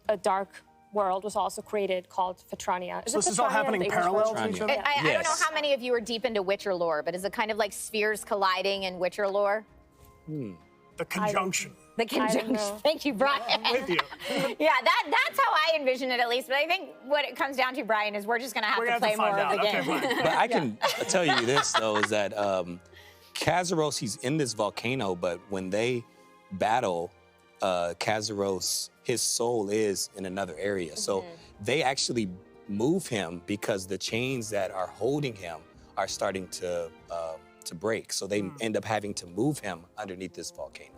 a dark world was also created called Petrania. So this is all happening parallel to each other? I don't know how many of you are deep into Witcher lore, but is it kind of like spheres colliding in Witcher lore? The conjunction. The conjunction. Thank you, Brian. I'm with you. Yeah, that's how I envision it at least. But I think what it comes down to, Brian, is we're just going to have to play more of the game. But I can tell you this, though, is that Kazuros, he's in this volcano, but when they battle, Kazuros, his soul is in another area. So they actually move him because the chains that are holding him are starting to break. So they end up having to move him underneath this volcano.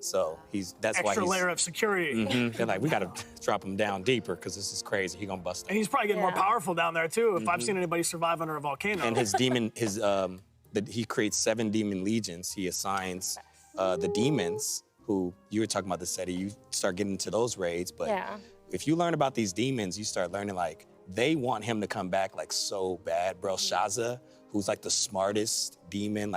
So that's why extra layer of security. They're we got to drop him down deeper because this is crazy. He's gonna bust him. And he's probably getting more powerful down there too. If I've seen anybody survive under a volcano. And his demon, he creates 7 demon legions. He assigns the demons, who you were talking about the SETI. You start getting into those raids, but if you learn about these demons, you start learning they want him to come back so bad. Belshazzar, who's the smartest demon,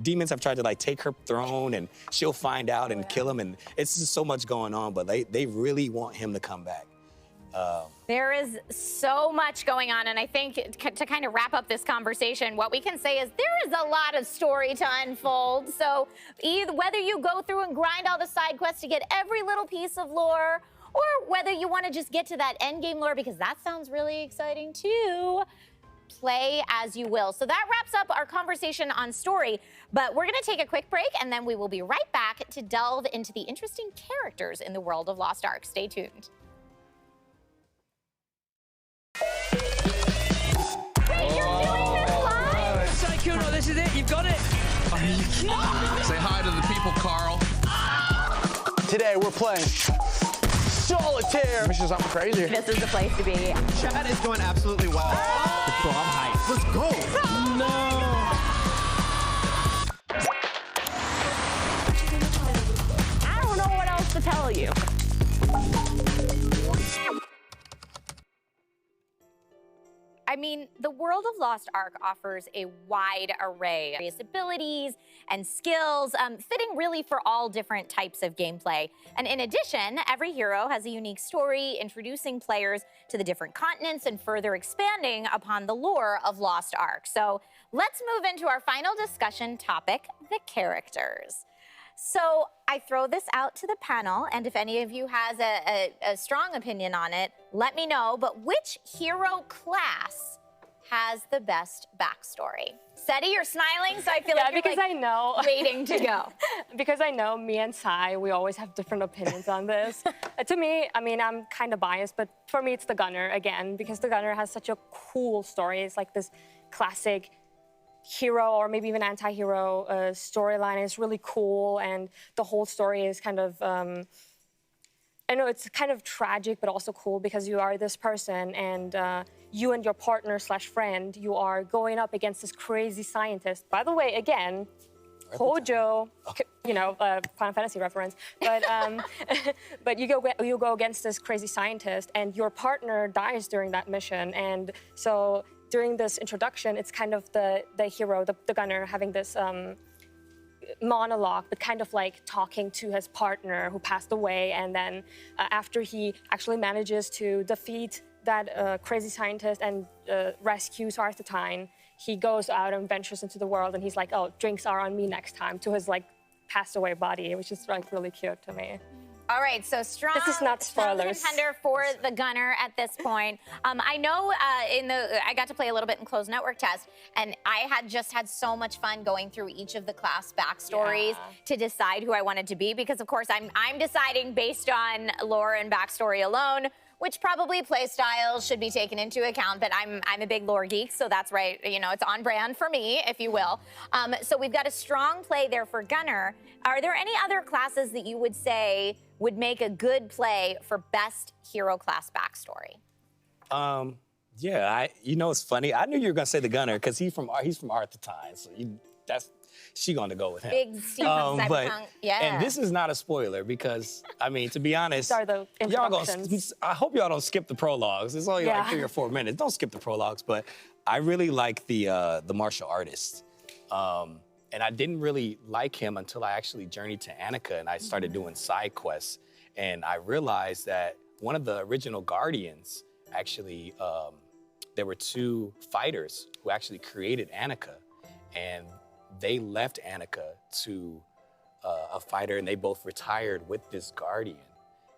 demons have tried to take her throne, and she'll find out and kill him, and it's just so much going on, but they really want him to come back. There is so much going on, and I think to kind of wrap up this conversation, what we can say is there is a lot of story to unfold. So whether you go through and grind all the side quests to get every little piece of lore, or whether you want to just get to that end game lore, because that sounds really exciting too, play as you will. So that wraps up our conversation on story, but we're going to take a quick break, and then we will be right back to delve into the interesting characters in the world of Lost Ark. Stay tuned. Psycho, this is it. You've got it. Say hi to the people, Carl. Today we're playing solitaire. Mission's something crazy. This is the place to be. Chad is doing absolutely well. So I'm hyped. Let's go. No. I don't know what else to tell you. I mean, the world of Lost Ark offers a wide array of various abilities and skills, fitting really for all different types of gameplay. And in addition, every hero has a unique story, introducing players to the different continents and further expanding upon the lore of Lost Ark. So let's move into our final discussion topic, the characters. So I throw this out to the panel, and if any of you has a strong opinion on it, let me know. But which hero class has the best backstory? Seti, you're smiling, so I feel like you're because I know. waiting to go. Because I know me and Sai, we always have different opinions on this. To me, I mean, I'm kind of biased, but for me, it's the Gunner again, because the Gunner has such a cool story. It's like this classic hero or maybe even anti-hero storyline. Is really cool, and the whole story is kind of I know it's kind of tragic but also cool, because you are this person and you and your partner slash friend, you are going up against this crazy scientist. By the way, again, Hojo, you know, Final Fantasy reference, but but you go against this crazy scientist, and your partner dies during that mission, and so during this introduction, it's kind of the hero, the Gunner, having this monologue, but kind of like talking to his partner who passed away. And then after he actually manages to defeat that crazy scientist and rescues Arthetine, he goes out and ventures into the world, and he's like, oh, drinks are on me next time, to his like passed away body, which is like really cute to me. All right, so strong, this is not spoilers. Strong contender for the Gunner at this point. I know I got to play a little bit in closed network test, and I had just had so much fun going through each of the class backstories to decide who I wanted to be, because of course I'm deciding based on lore and backstory alone, which probably play styles should be taken into account, but I'm a big lore geek, so that's right, you know, it's on brand for me, if you will. So we've got a strong play there for Gunner. Are there any other classes that you would say would make a good play for best hero class backstory? Yeah, you know, it's funny. I knew you were gonna say the Gunner, because he's from Arthetine, so she gonna go with him. Big steampunk, cyberpunk, yeah. And this is not a spoiler, because I mean, to be honest, I hope y'all don't skip the prologues. It's only like 3 or 4 minutes. Don't skip the prologues. But I really like the martial artist. And I didn't really like him until I actually journeyed to Annika and I started doing side quests. And I realized that one of the original Guardians, actually, there were 2 fighters who actually created Annika. And they left Annika to a fighter, and they both retired with this Guardian.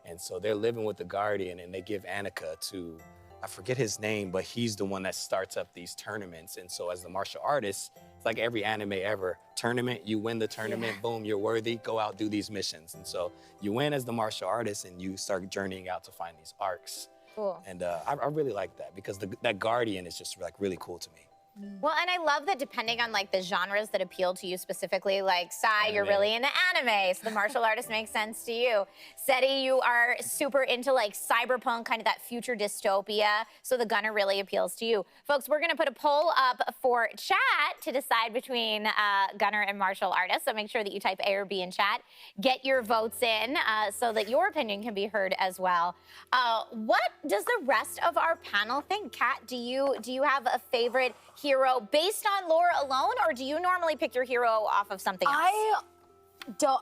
And so they're living with the Guardian, and they give Annika to, I forget his name, but he's the one that starts up these tournaments. And so as the martial artist, it's like every anime ever tournament, you win the tournament, boom, you're worthy, go out, do these missions. And so you win as the martial artist, and you start journeying out to find these arcs. Cool. And I really like that, because that Guardian is just like really cool to me. Well, and I love that depending on like the genres that appeal to you specifically, like Sai, you're really into anime, so the martial artist makes sense to you. Seti, you are super into like cyberpunk, kind of that future dystopia, so the Gunner really appeals to you. Folks, we're gonna put a poll up for chat to decide between Gunner and martial artist, so make sure that you type A or B in chat. Get your votes in so that your opinion can be heard as well. What does the rest of our panel think? Kat, do you have a favorite hero based on lore alone, or do you normally pick your hero off of something else?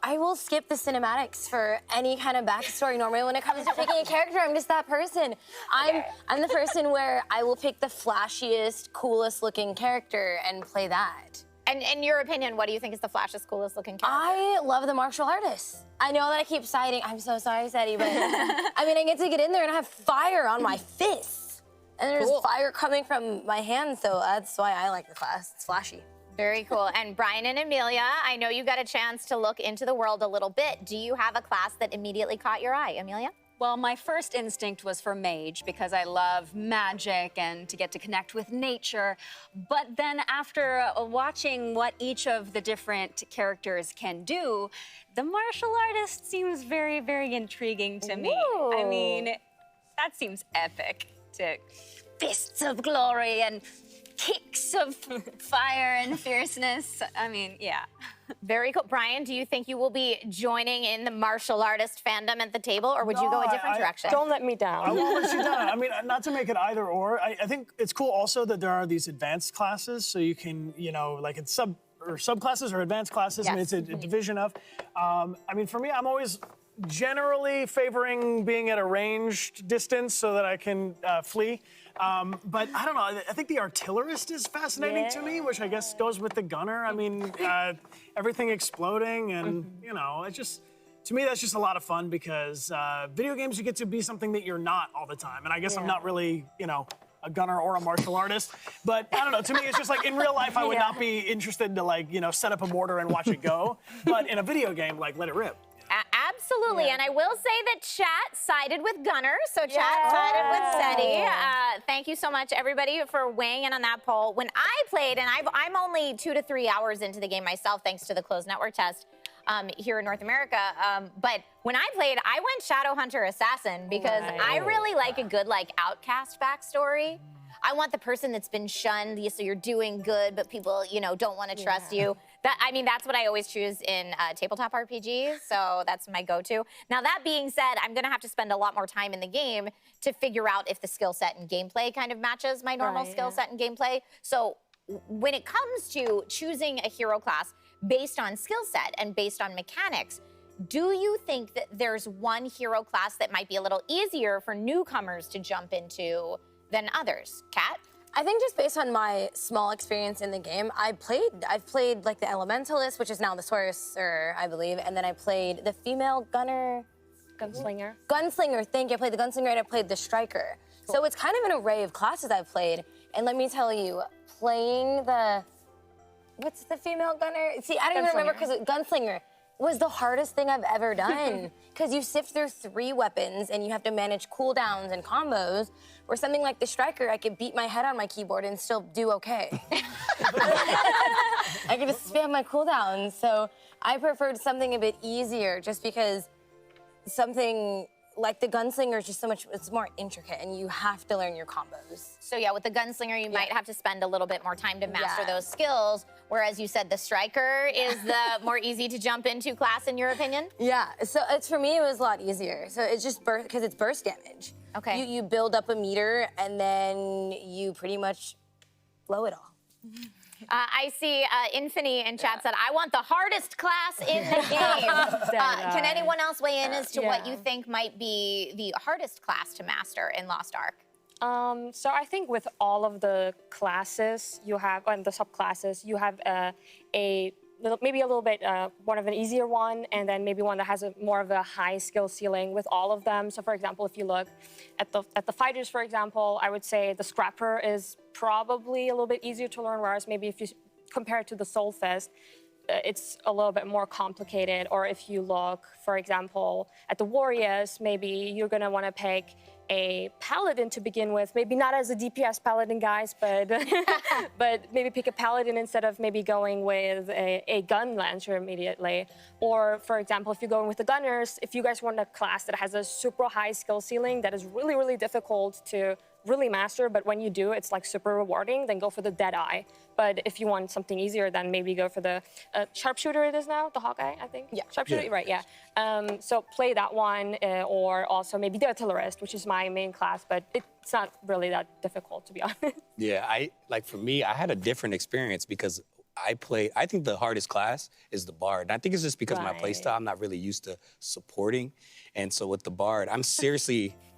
I will skip the cinematics for any kind of backstory. Normally when it comes to picking a character, I'm just that person. I'm the person where I will pick the flashiest, coolest looking character and play that. And in your opinion, what do you think is the flashiest, coolest looking character? I love the martial artist. I know that I keep citing, I'm so sorry, Seti, but I mean, I get to get in there and I have fire on my fists. And there's fire coming from my hands, so that's why I like the class. It's flashy. Very cool. And Brian and Amelia, I know you got a chance to look into the world a little bit. Do you have a class that immediately caught your eye, Amelia? Well, my first instinct was for mage, because I love magic and to get to connect with nature. But then after watching what each of the different characters can do, the martial artist seems very, very intriguing to me. I mean, that seems epic. To fists of glory and kicks of fire and fierceness. I mean, yeah. Very cool. Brian, do you think you will be joining in the martial artist fandom at the table, or would you go a different direction? Don't let me down. I won't let you down. I mean, not to make it either or. I think it's cool also that there are these advanced classes, so you can, like it's subclasses or advanced classes. Yes. I mean, it's a division of. I mean, for me, I'm always generally favoring being at a ranged distance so that I can flee. But I don't know, I think the artillerist is fascinating to me, which I guess goes with the gunner. I mean, everything exploding and, it's just, to me, that's just a lot of fun because video games, you get to be something that you're not all the time. And I guess I'm not really, a gunner or a martial artist. But I don't know, to me, it's just like in real life, I would not be interested to set up a mortar and watch it go. But in a video game, let it rip. Absolutely, and I will say that chat sided with Gunner, so chat sided with SETI. Thank you so much, everybody, for weighing in on that poll. When I played, and I'm only 2 to 3 hours into the game myself, thanks to the closed network test here in North America, but when I played, I went Shadowhunter Assassin because I really like a good outcast backstory. I want the person that's been shunned, so you're doing good, but people, don't want to trust you. That's what I always choose in tabletop RPGs, so that's my go-to. Now, that being said, I'm gonna have to spend a lot more time in the game to figure out if the skill set and gameplay kind of matches my normal skill set and gameplay. So when it comes to choosing a hero class based on skill set and based on mechanics, do you think that there's one hero class that might be a little easier for newcomers to jump into than others? Kat? I think just based on my small experience in the game, I've played the Elementalist, which is now the Sorcerer, I believe, and then I played the female gunner. Gunslinger. Gunslinger, thank you. I played the Gunslinger and I played the Striker. Cool. So it's kind of an array of classes I've played. And let me tell you, playing what's the female gunner? See, I don't even remember because Gunslinger was the hardest thing I've ever done. Because you sift through 3 weapons and you have to manage cooldowns and combos. Or something like the Striker, I could beat my head on my keyboard and still do okay. I could just spam my cooldowns. So I preferred something a bit easier just because something like the Gunslinger is just it's more intricate and you have to learn your combos. So yeah, with the Gunslinger, you might have to spend a little bit more time to master those skills, whereas you said the Striker is the more easy to jump into class, in your opinion? Yeah, so for me, it was a lot easier. So it's just because it's burst damage. Okay. You build up a meter and then you pretty much blow it all. I see Infinity in chat said, I want the hardest class in the game. Can anyone else weigh in as to what you think might be the hardest class to master in Lost Ark? So I think with all of the classes you have, and the subclasses, you have maybe a little bit one of an easier one, and then maybe one that has more of a high skill ceiling with all of them. So for example, if you look at the fighters, for example, I would say the Scrapper is probably a little bit easier to learn, whereas maybe if you compare it to the Soul Fist, it's a little bit more complicated. Or if you look, for example, at the Warriors, maybe you're gonna wanna pick a paladin to begin with, maybe not as a DPS paladin, guys, but but maybe pick a paladin instead of maybe going with a gun lancer immediately. Or for example, if you're going with the gunners, if you guys want a class that has a super high skill ceiling that is really, really difficult to really master, but when you do, it's super rewarding, then go for the Deadeye. But if you want something easier, then maybe go for the Sharpshooter it is now, the Hawkeye, I think? Yeah. Sharpshooter, right, yeah. So play that one, or also maybe the Artillerist, which is my main class, but it's not really that difficult, to be honest. Yeah, for me, I had a different experience because I think the hardest class is the Bard. And I think it's just because of my playstyle, I'm not really used to supporting. And so with the Bard,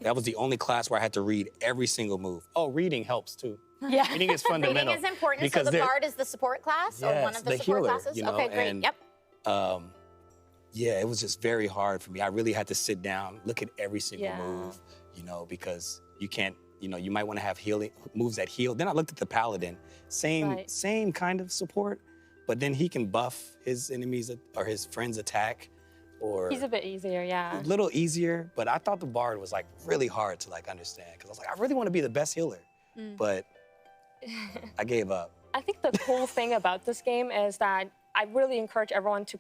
that was the only class where I had to read every single move. Oh, reading helps too. Yeah. Reading is fundamental. Reading is important, so the Bard is the support class, or one of the support healer, classes? Okay, great, and, yep. Yeah, it was just very hard for me. I really had to sit down, look at every single move, because you can't, you might want to have moves that heal. Then I looked at the Paladin, same kind of support, but then he can buff his enemies or his friends' attack. Or he's a bit easier, yeah. A little easier, but I thought the Bard was really hard to understand because I was I really want to be the best healer, but I gave up. I think the cool thing about this game is that I really encourage everyone to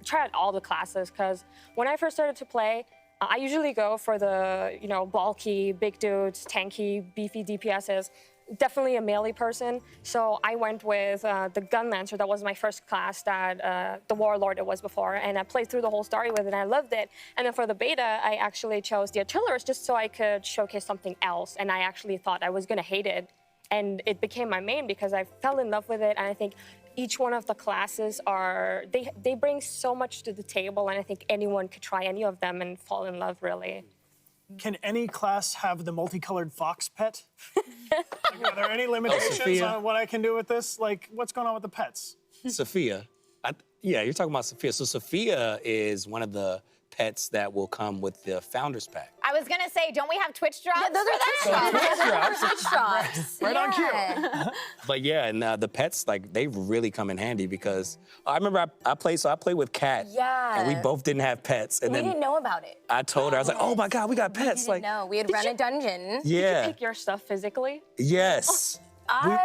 try out all the classes, because when I first started to play, I usually go for the, bulky, big dudes, tanky, beefy DPSs. definitely a melee person. So I went with the Gunlancer. That was my first class that the Warlord it was before. And I played through the whole story with it and I loved it. And then for the beta, I actually chose the Artillerist just so I could showcase something else. And I actually thought I was gonna hate it. And it became my main because I fell in love with it. And I think each one of the classes they bring so much to the table. And I think anyone could try any of them and fall in love, really. Can any class have the multicolored fox pet? Like, are there any limitations on what I can do with this? Like, what's going on with the pets? Sophia. Yeah, you're talking about Sophia. So Sophia is one of the pets that will come with the Founders Pack. I was gonna say, don't we have Twitch drops Yeah, those for are that? Twitch drops. Right on cue. But yeah, and the pets, like, they really come in handy because I remember I played with Kat. Yeah. And we both didn't have pets. And We then didn't know about it. I told her, I was like, oh my God, we got We pets. didn't Like, know. We had run a dungeon. Did you yeah. pick your stuff physically? Yes.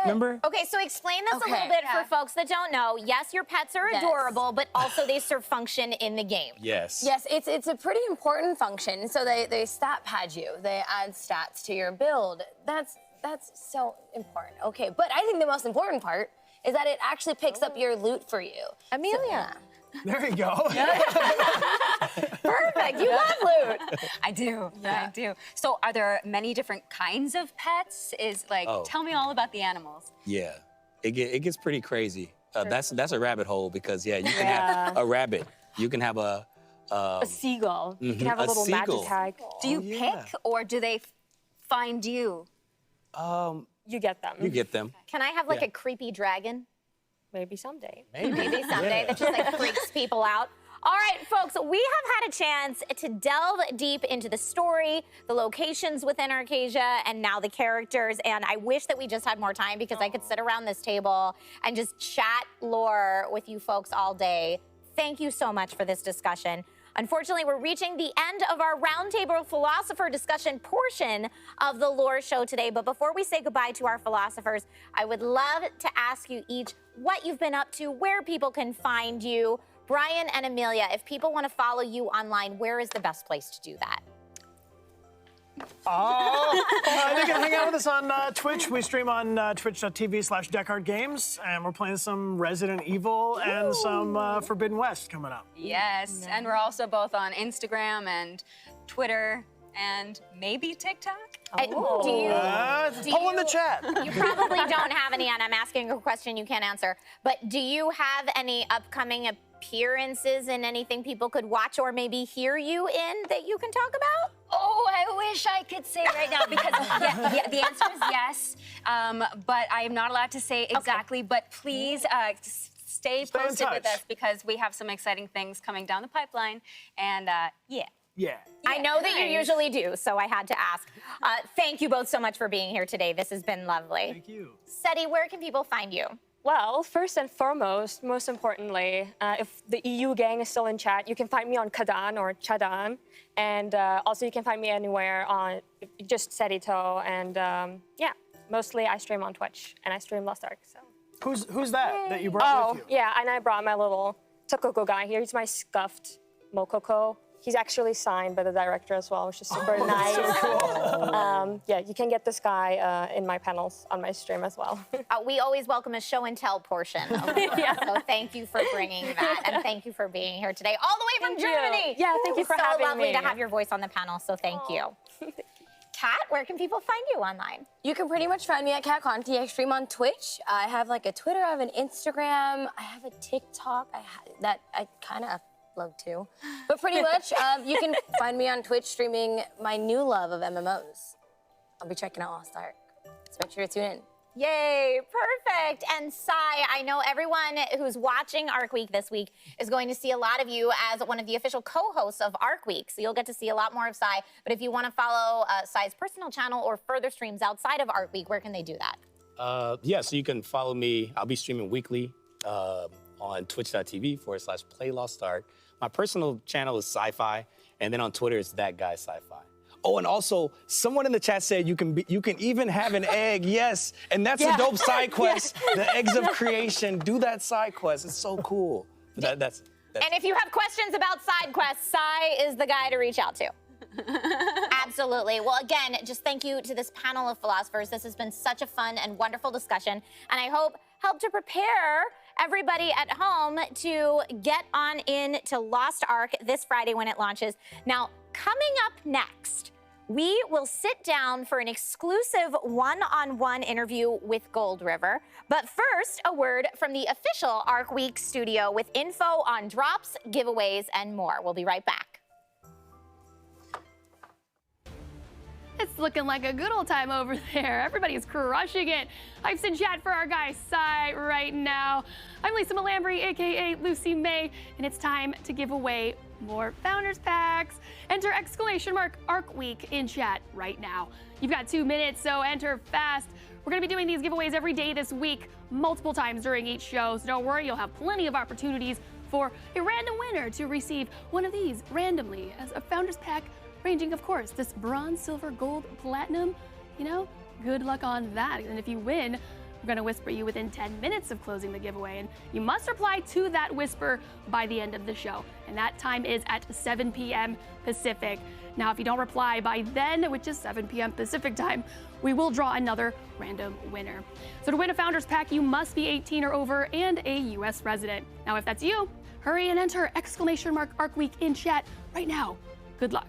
Remember? Okay, so explain this Okay. a little bit for folks that don't know. Yes, your pets are Yes. adorable, but also they serve function in the game. Yes. Yes, it's a pretty important function. So they stat pad you. They add stats to your build. That's so important. Okay, but I think the most important part is that it actually picks up your loot for you. Amelia. There you go. Perfect. You love loot. I do. I do. So are there many different kinds of pets? Tell me all about the animals. Yeah. It gets pretty crazy. That's a rabbit hole because, yeah, you can have a rabbit. You can have a seagull. You can have a little seagull. magic tag. Do you pick or do they find you? You get them. You get them. Can I have like a creepy dragon? Maybe someday. Maybe someday that just like freaks people out. All right, folks, we have had a chance to delve deep into the story, the locations within Arcasia, and now the characters. And I wish that we just had more time because I could sit around this table and just chat lore with you folks all day. Thank you so much for this discussion. Unfortunately, we're reaching the end of our Roundtable Philosopher discussion portion of the lore show today. But before we say goodbye to our philosophers, I would love to ask you each what you've been up to, where people can find you. Brian and Amelia, if people want to follow you online, where is the best place to do that? They can hang out with us on Twitch. We stream on twitch.tv/DeckardGames, and we're playing some Resident Evil and some Forbidden West coming up. Yes, and we're also both on Instagram and Twitter and maybe TikTok. Do you Poll in the chat. You probably don't have any, and I'm asking a question you can't answer, but do you have any upcoming appearances in anything people could watch or maybe hear you in that you can talk about? Oh, I wish I could say right now because the answer is yes, but I am not allowed to say exactly, but please stay posted with us because we have some exciting things coming down the pipeline, and yeah. I know that you usually do, so I had to ask. Thank you both so much for being here today. This has been lovely. Thank you. Seti, where can people find you? Well, first and foremost, most importantly, if the EU gang is still in chat, you can find me on Kadan or Chadan. And also you can find me anywhere on just Setito. And yeah, mostly I stream on Twitch and I stream Lost Ark. So. Who's that you brought with you? Yeah, and I brought my little Tokoko guy here. He's my scuffed Mokoko. He's actually signed by the director as well, which is super nice. So cool. Yeah, you can get this guy in my panels on my stream as well. We always welcome a show and tell portion of the So thank you for bringing that, and thank you for being here today, all the way from Germany. Yeah, thank you for having me. So lovely to have your voice on the panel, so thank you. Kat, where can people find you online? You can pretty much find me at Kat Conti. I stream on Twitch. I have like a Twitter, I have an Instagram, I have a TikTok that I kind of love too. But pretty much, you can find me on Twitch streaming my new love of MMOs. I'll be checking out Lost Ark. So make sure to tune in. Yay, perfect. And Sai, I know everyone who's watching Arc Week this week is going to see a lot of you as one of the official co-hosts of Arc Week. So you'll get to see a lot more of Sai. But if you want to follow Sai's personal channel or further streams outside of Arc Week, where can they do that? Yeah, so you can follow me. I'll be streaming weekly on twitch.tv/play Lost Ark. My personal channel is sci-fi, and then on Twitter it's that guy sci-fi. Oh, and also someone in the chat said you can even have an egg. Yes, and that's a dope side quest. The eggs of creation. Do that side quest. It's so cool. That's And if you have questions about side quests, Sai is the guy to reach out to. Absolutely. Well, again, just thank you to this panel of philosophers. This has been such a fun and wonderful discussion, and I hope helped to prepare everybody at home to get on in to Lost Ark this Friday when it launches. Now, coming up next, we will sit down for an exclusive one-on-one interview with Gold River. But first, a word from the official Ark Week studio with info on drops, giveaways, and more. We'll be right back. It's looking like a good old time over there. Everybody's crushing it. Hype's in chat for our guy, Cy, right now. I'm Lisa Malambry, AKA Lucy May, and it's time to give away more Founders Packs. Enter !Ark Week in chat right now. You've got 2 minutes, so enter fast. We're gonna be doing these giveaways every day this week, multiple times during each show, so don't worry, you'll have plenty of opportunities for a random winner to receive one of these randomly as a Founders Pack ranging, of course, this bronze, silver, gold, platinum. You know, good luck on that. And if you win, we're gonna whisper you within 10 minutes of closing the giveaway. And you must reply to that whisper by the end of the show. And that time is at 7 p.m. Pacific. Now, if you don't reply by then, which is 7 p.m. Pacific time, we will draw another random winner. So to win a Founders Pack, you must be 18 or over and a U.S. resident. Now, if that's you, hurry and enter !Ark Week in chat right now. Good luck.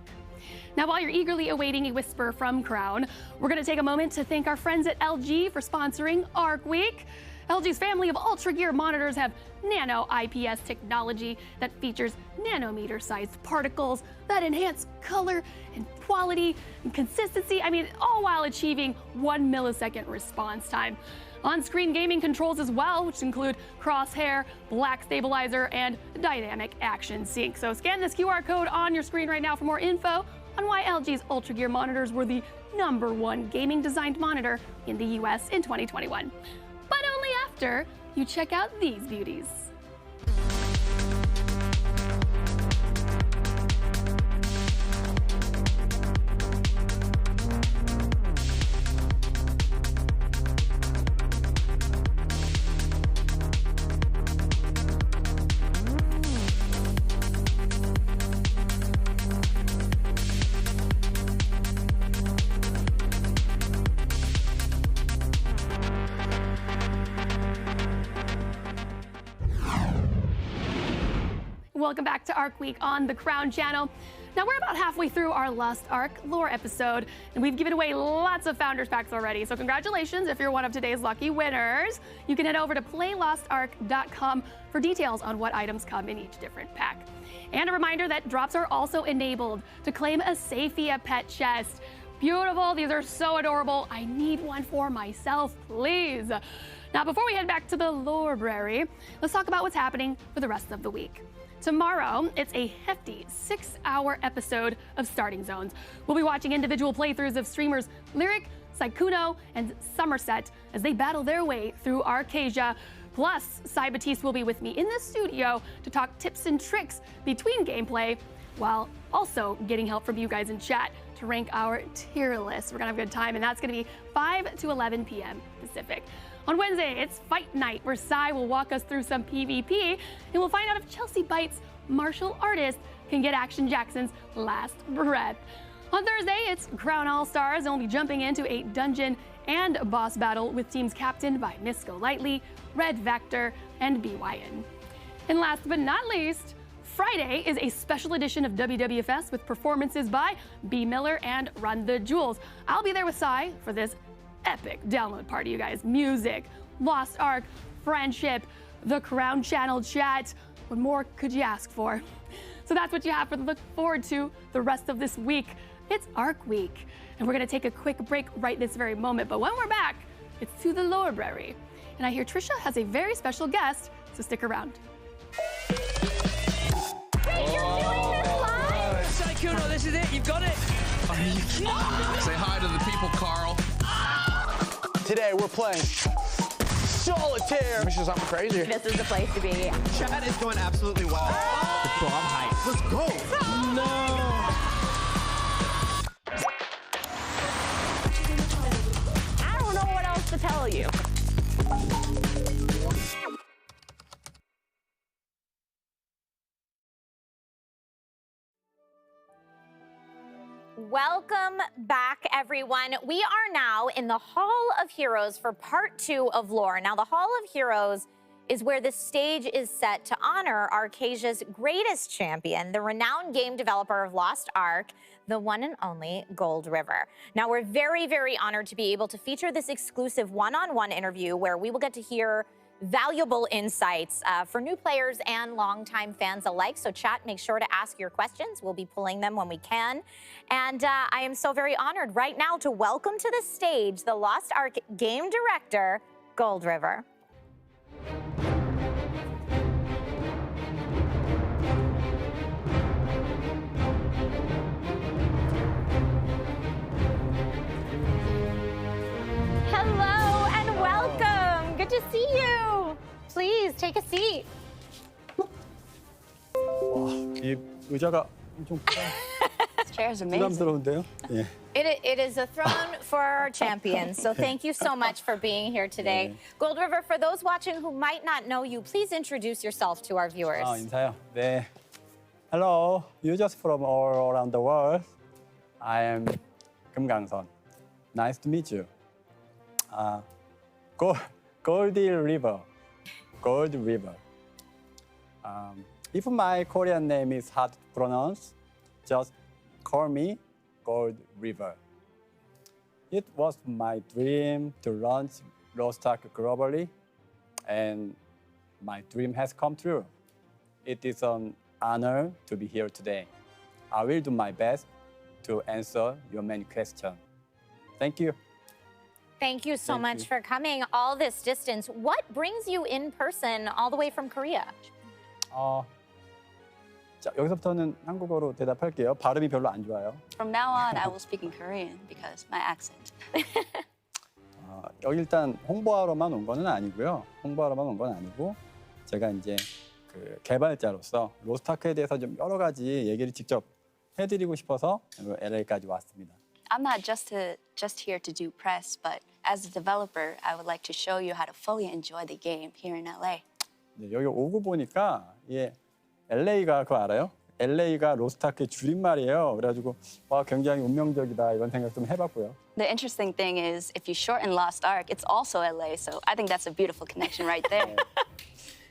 Now, while you're eagerly awaiting a whisper from Crown, we're going to take a moment to thank our friends at LG for sponsoring Ark Week. LG's family of Ultra Gear monitors have nano IPS technology that features nanometer-sized particles that enhance color and quality and consistency. I mean, all while achieving 1 millisecond response time. On-screen gaming controls as well, which include crosshair, black stabilizer, and dynamic action sync. So scan this QR code on your screen right now for more info on why LG's Ultra Gear monitors were the #1 gaming designed monitor in the US in 2021. But only after you check out these beauties. Welcome back to Ark Week on the Crown Channel. Now, we're about halfway through our Lost Ark lore episode, and we've given away lots of Founders Packs already, so congratulations if you're one of today's lucky winners. You can head over to playlostark.com for details on what items come in each different pack. And a reminder that drops are also enabled to claim a Saphia pet chest. Beautiful, these are so adorable. I need one for myself, please. Now, before we head back to the library, let's talk about what's happening for the rest of the week. Tomorrow, it's a hefty 6-hour episode of Starting Zones. We'll be watching individual playthroughs of streamers Lyric, Saikuno, and Somerset as they battle their way through Arcasia. Plus, Cy Batiste will be with me in the studio to talk tips and tricks between gameplay, while also getting help from you guys in chat to rank our tier list. We're gonna have a good time, and that's gonna be 5 to 11 p.m. Pacific. On Wednesday, it's Fight Night, where Cy will walk us through some PvP, and we'll find out if Chelsea Bites martial artist can get Action Jackson's last breath. On Thursday, it's Crown All-Stars, and we'll be jumping into a dungeon and boss battle with teams captained by Miss Golightly, Red Vector, and BYN. And last but not least, Friday is a special edition of WWFS with performances by B. Miller and Run the Jewels. I'll be there with Cy for this epic download party, you guys. Music, Lost Ark, friendship, the Crown Channel chat. What more could you ask for? So that's what you have to look forward to the rest of this week. It's Ark Week, and we're gonna take a quick break right this very moment. But when we're back, it's to the library. And I hear Trisha has a very special guest, so stick around. Wait, you're doing this live? Saikuno, this is it. You've got it. Say hi to the people, Carl. Today we're playing solitaire. This is something crazy. This is the place to be. Chat is going absolutely wild. Bro, I'm hyped. Let's go. No. I don't know what else to tell you. Welcome back, everyone. We are now in the Hall of Heroes for part 2 of Lore. Now, the Hall of Heroes is where the stage is set to honor Arcasia's greatest champion, the renowned game developer of Lost Ark, the one and only Gold River. Now, we're very, very honored to be able to feature this exclusive one-on-one interview where we will get to hear valuable insights for new players and longtime fans alike. So chat, make sure to ask your questions. We'll be pulling them when we can. And I am so very honored right now to welcome to the stage the Lost Ark game director, Gold River. Hello and welcome. Good to see you. Please take a seat. 와, 이 의자가 엄청 This chair is amazing. 부담스러운데요? 예. It is a throne for our champions. So thank you so much for being here today. Gold River, for those watching who might not know you, please introduce yourself to our viewers. 아, 인사요. 네. Hello, users from all around the world. I am 금강선. Nice to meet you. Goldie River. Gold River. If my Korean name is hard to pronounce, just call me Gold River. It was my dream to launch Rostock globally, and my dream has come true. It is an honor to be here today. I will do my best to answer your many questions. Thank you. Thank you so much for coming all this distance. What brings you in person all the way from Korea? 자, 여기서부터는 한국어로 대답할게요. 발음이 별로 안 좋아요. From now on, I will speak in Korean because my accent. 여기 일단 홍보하러만 온 거는 아니고요. 홍보하러만 온 건 아니고 제가 이제 그 개발자로서 로스트아크에 대해서 좀 여러 가지 얘기를 직접 해드리고 싶어서 LA까지 왔습니다. I'm not just here to do press, but as a developer, I would like to show you how to fully enjoy the game here in LA. 네, 여기 오고 보니까 예, LA가 그거 알아요? LA가 로스트아크의 줄임말이에요. 그래가지고 와 굉장히 운명적이다 이런 생각 좀 해봤고요. The interesting thing is, if you shorten Lost Ark, it's also LA, so I think that's a beautiful connection right there.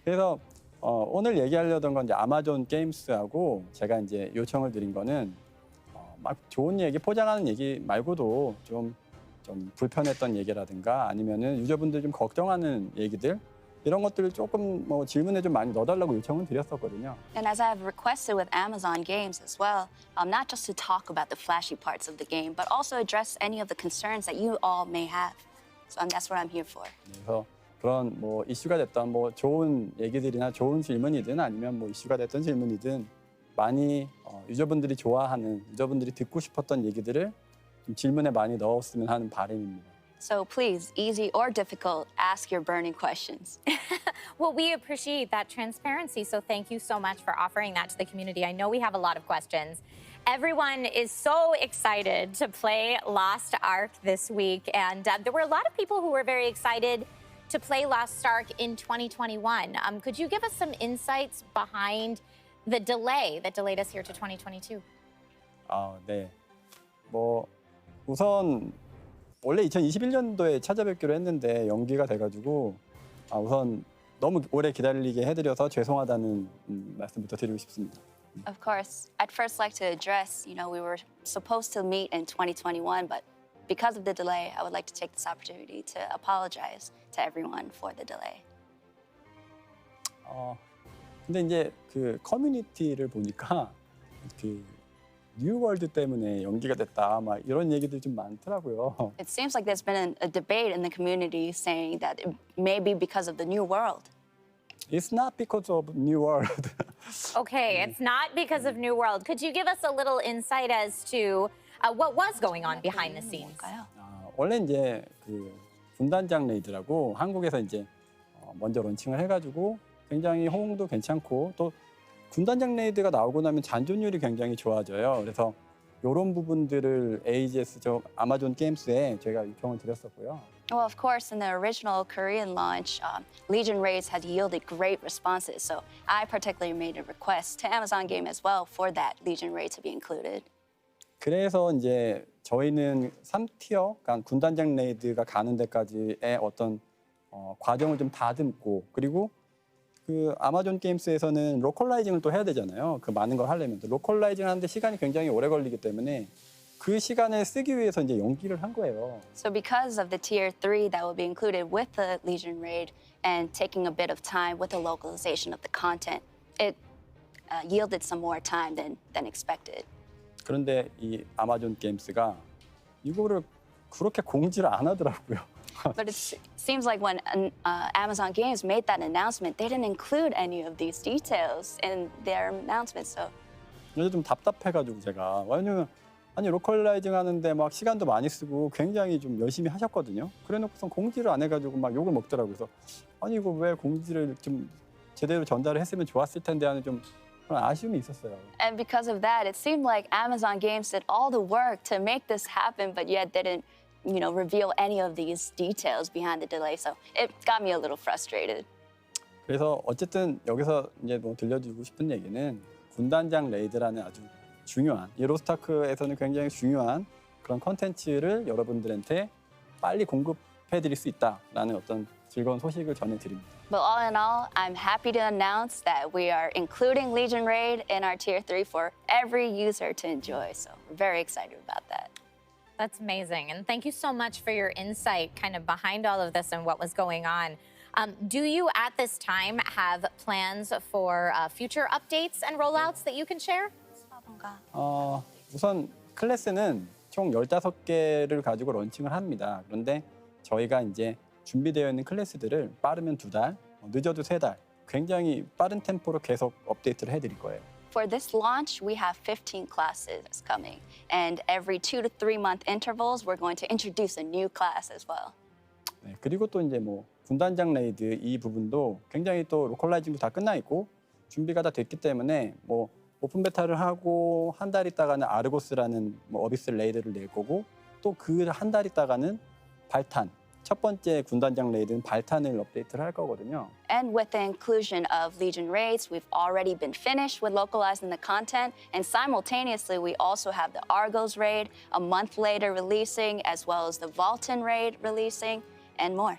그래서 오늘 얘기하려던 건 이제 아마존 게임스하고 제가 이제 요청을 드린 거는 막 좋은 얘기, 포장하는 얘기 말고도 좀 불편했던 얘기라든가 아니면은 유저분들 좀 걱정하는 얘기들 이런 것들을 조금 뭐 질문에 좀 많이 넣어달라고 요청은 드렸었거든요. And as I have requested with Amazon Games as well, not just to talk about the flashy parts of the game, but also address any of the concerns that you all may have. So that's what I'm here for. 그래서 그런 뭐 이슈가 됐던 뭐 좋은 얘기들이나 좋은 질문이든 아니면 뭐 이슈가 됐던 질문이든 많이 유저분들이 좋아하는, 유저분들이 듣고 싶었던 얘기들을 좀 질문에 많이 넣었으면 하는 바람입니다. So please, easy or difficult, ask your burning questions. Well, we appreciate that transparency, so thank you so much for offering that to the community. I know we have a lot of questions. Everyone is so excited to play Lost Ark this week, and there were a lot of people who were very excited to play Lost Ark in 2021. Could you give us some insights behind the delay that delayed us here to 2022? 네. 뭐 우선 원래 2021년도에 찾아뵙기로 했는데 연기가 돼가지고 우선 너무 오래 기다리게 해드려서 죄송하다는 말씀부터 드리고 싶습니다. Of course, I'd first like to address, we were supposed to meet in 2021, but because of the delay, I would like to take this opportunity to apologize to everyone for the delay. 근데 이제 그 커뮤니티를 보니까 그 뉴월드 때문에 연기가 됐다 막 이런 얘기들 좀 많더라고요. It seems like there's been a debate in the community saying that it may be because of the new world. It's not because of New World. Okay, it's not because of New World. Could you give us a little insight as to what was going on behind the scenes? 원래 이제 그 군단장 레이드라고 한국에서 이제 먼저 론칭을 해가지고 굉장히 호응도 괜찮고 또 군단장 레이드가 나오고 나면 잔존율이 굉장히 좋아져요. 그래서 이런 부분들을 AGS 아마존 게임스에 저희가 요청을 드렸었고요. Well, of course, in the original Korean launch, Legion raids had yielded great responses. So I particularly made a request to Amazon Game as well for that Legion raid to be included. 그래서 이제 저희는 3티어, 그러니까 군단장 레이드가 가는 데까지의 어떤 과정을 좀 다듬고, 그리고 그 아마존 게임스에서는 로컬라이징을 또 해야 되잖아요. 그 많은 걸 하려면 로컬라이징 하는데 시간이 굉장히 오래 걸리기 때문에 그 시간을 쓰기 위해서 이제 연기를 한 거예요. So because of the tier 3 that will be included with the Legion raid and taking a bit of time with the localization of the content, it yielded some more time than expected. 그런데 이 아마존 게임스가 이거를 그렇게 공지를 안 하더라고요. But it seems like when Amazon Games made that announcement, they didn't include any of these details in their announcement. So 그래서 좀 답답해가지고 제가, 왜냐면 아니 로컬라이징 하는데 막 시간도 많이 쓰고 굉장히 좀 열심히 하셨거든요. 그래놓고선 공지를 안 해가지고 막 욕을 먹더라고요. 그래서 아니 이거 왜 공지를 좀 제대로 전달을 했으면 좋았을 텐데 하는 좀 그런 아쉬움이 있었어요. And because of that, it seemed like Amazon Games did all the work to make this happen, but yet didn't, reveal any of these details behind the delay. So it got me a little frustrated. 그래서 어쨌든 여기서 이제 뭐 들려주고 싶은 얘기는 군단장 레이드라는 아주 중요한, 이 로스트아크에서는 굉장히 중요한 그런 컨텐츠를 여러분들한테 빨리 공급해드릴 수 있다라는 어떤 즐거운 소식을 전해드립니다. But all in all, I'm happy to announce that we are including Legion Raid in our Tier 3 for every user to enjoy. So we're very excited about that. That's amazing. And thank you so much for your insight kind of behind all of this and what was going on. Do you at this time have plans for future updates and rollouts that you can share? 우선 클래스는 총 15개를 가지고 런칭을 합니다. 그런데 저희가 이제 준비되어 있는 클래스들을 빠르면 2달, 늦어도 3달, 굉장히 빠른 템포로 계속 업데이트를 해드릴 거예요. For this launch, we have 15 classes coming. And every 2 to 3 month intervals, we're going to introduce a new class as well. 네, 그리고 또 이제 뭐 군단장 레이드 이 부분도 굉장히 또 로컬라이징도 다 끝나 있고 준비가 다 됐기 때문에 뭐 오픈 베타를 하고 한 달 있다가는 아르고스라는 뭐 어비스 레이드를 낼 거고 또 그 한 달 있다가는 발탄, 첫 번째 군단장 레이드는 발탄을 업데이트를 할 거거든요. And with the inclusion of Legion raids, we've already been finished with localizing the content, and simultaneously we also have the Argos raid a month later releasing, as well as the Vaulton raid releasing, and more.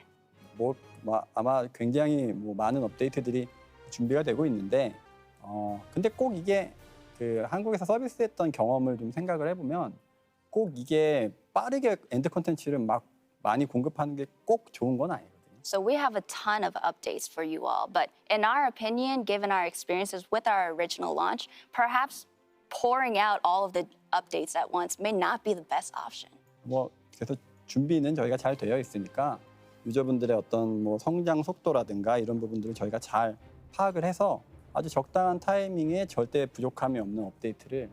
아마 굉장히 많은 업데이트들이 준비가 되고 있는데, 근데 꼭 이게 그 한국에서 서비스했던 경험을 좀 생각을 해보면 꼭 이게 빠르게 엔드 콘텐츠를 막 많이 공급하는 게 꼭 좋은 건 아니거든요. So we have a ton of updates for you all, but in our opinion, given our experiences with our original launch, perhaps pouring out all of the updates at once may not be the best option. 그래서 준비는 저희가 잘 되어 있으니까 유저분들의 어떤 성장 속도라든가 이런 부분들을 저희가 잘 파악을 해서 아주 적당한 타이밍에 절대 부족함이 없는 업데이트를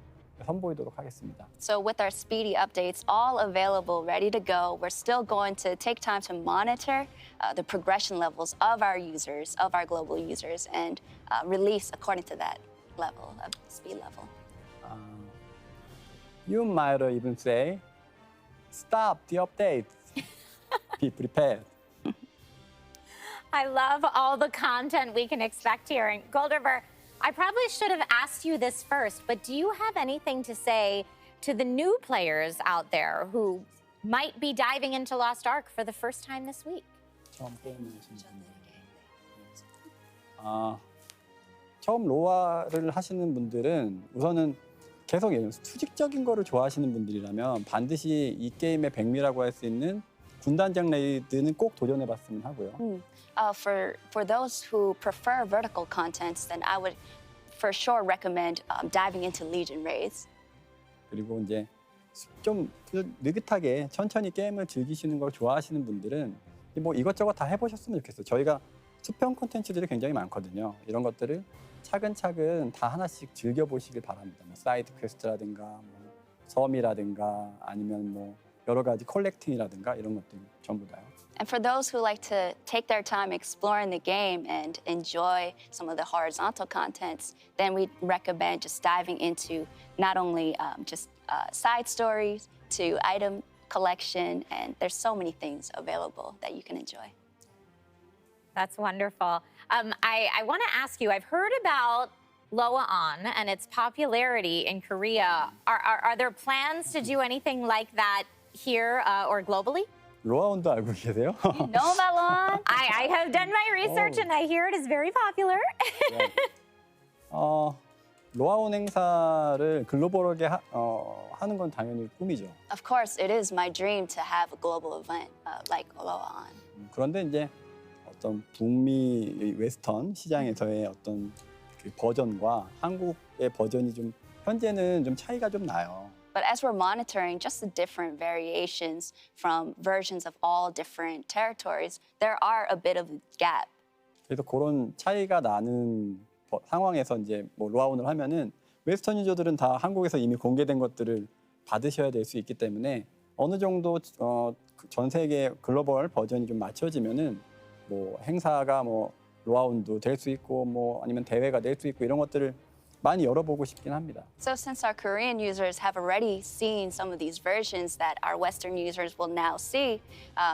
선보이도록 하겠습니다. So with our speedy updates all available, ready to go, we're still going to take time to monitor the progression levels of our users, of our global users, and release according to that level of speed level. You might even say, stop the updates. Be prepared. I love all the content we can expect here. And Gold River, I probably should have asked you this first, but do you have anything to say to the new players out there who might be diving into Lost Ark for the first time this week? 처음 로아를 하시는 분들은 우선은 계속 수직적인 거를 좋아하시는 분들이라면 반드시 이 게임의 백미라고 할 수 있는 군단장 레이드는 꼭 도전해봤으면 하고요. For those who prefer vertical contents, then I would for sure recommend diving into Legion raids. 그리고 이제 좀 느긋하게 천천히 게임을 즐기시는 걸 좋아하시는 분들은 이것저것 다 해보셨으면 좋겠어요. 저희가 수평 콘텐츠들이 굉장히 많거든요. 이런 것들을 차근차근 다 하나씩 즐겨보시길 바랍니다. 사이드 퀘스트라든가 섬이라든가 아니면 여러 가지 컬렉팅이라든가 이런 것들 전부 다요. And for those who like to take their time exploring the game and enjoy some of the horizontal contents, then we recommend just diving into not only just side stories to item collection, and there's so many things available that you can enjoy. That's wonderful. I want to ask you, I've heard about Loa-on and its popularity in Korea. Are there plans to do anything like that here or globally? 로아온도 알고 계세요? You know about Loa-on? I have done my research and I hear it is very popular. 네. 로아온 행사를 글로벌하게 하는 건 당연히 꿈이죠. Of course, it is my dream to have a global event like Loa-on. 그런데 이제 어떤 북미 웨스턴 시장에서의 어떤 그 버전과 한국의 버전이 좀 현재는 좀 차이가 좀 나요. But as we're monitoring just the different variations from versions of all different territories, there are a bit of a gap. 그래서 그런 차이가 나는 상황에서 이제 뭐 로아온을 하면은 웨스턴 유저들은 다 한국에서 이미 공개된 것들을 받으셔야 될 수 있기 때문에 어느 정도 전 세계 글로벌 버전이 좀 맞춰지면은 뭐 행사가 뭐 로아온도 될 수 있고 뭐 아니면 대회가 될 수 있고 이런 것들을 많이 열어보고 싶긴 합니다. So since our Korean users have already seen some of these versions that our Western users will now see,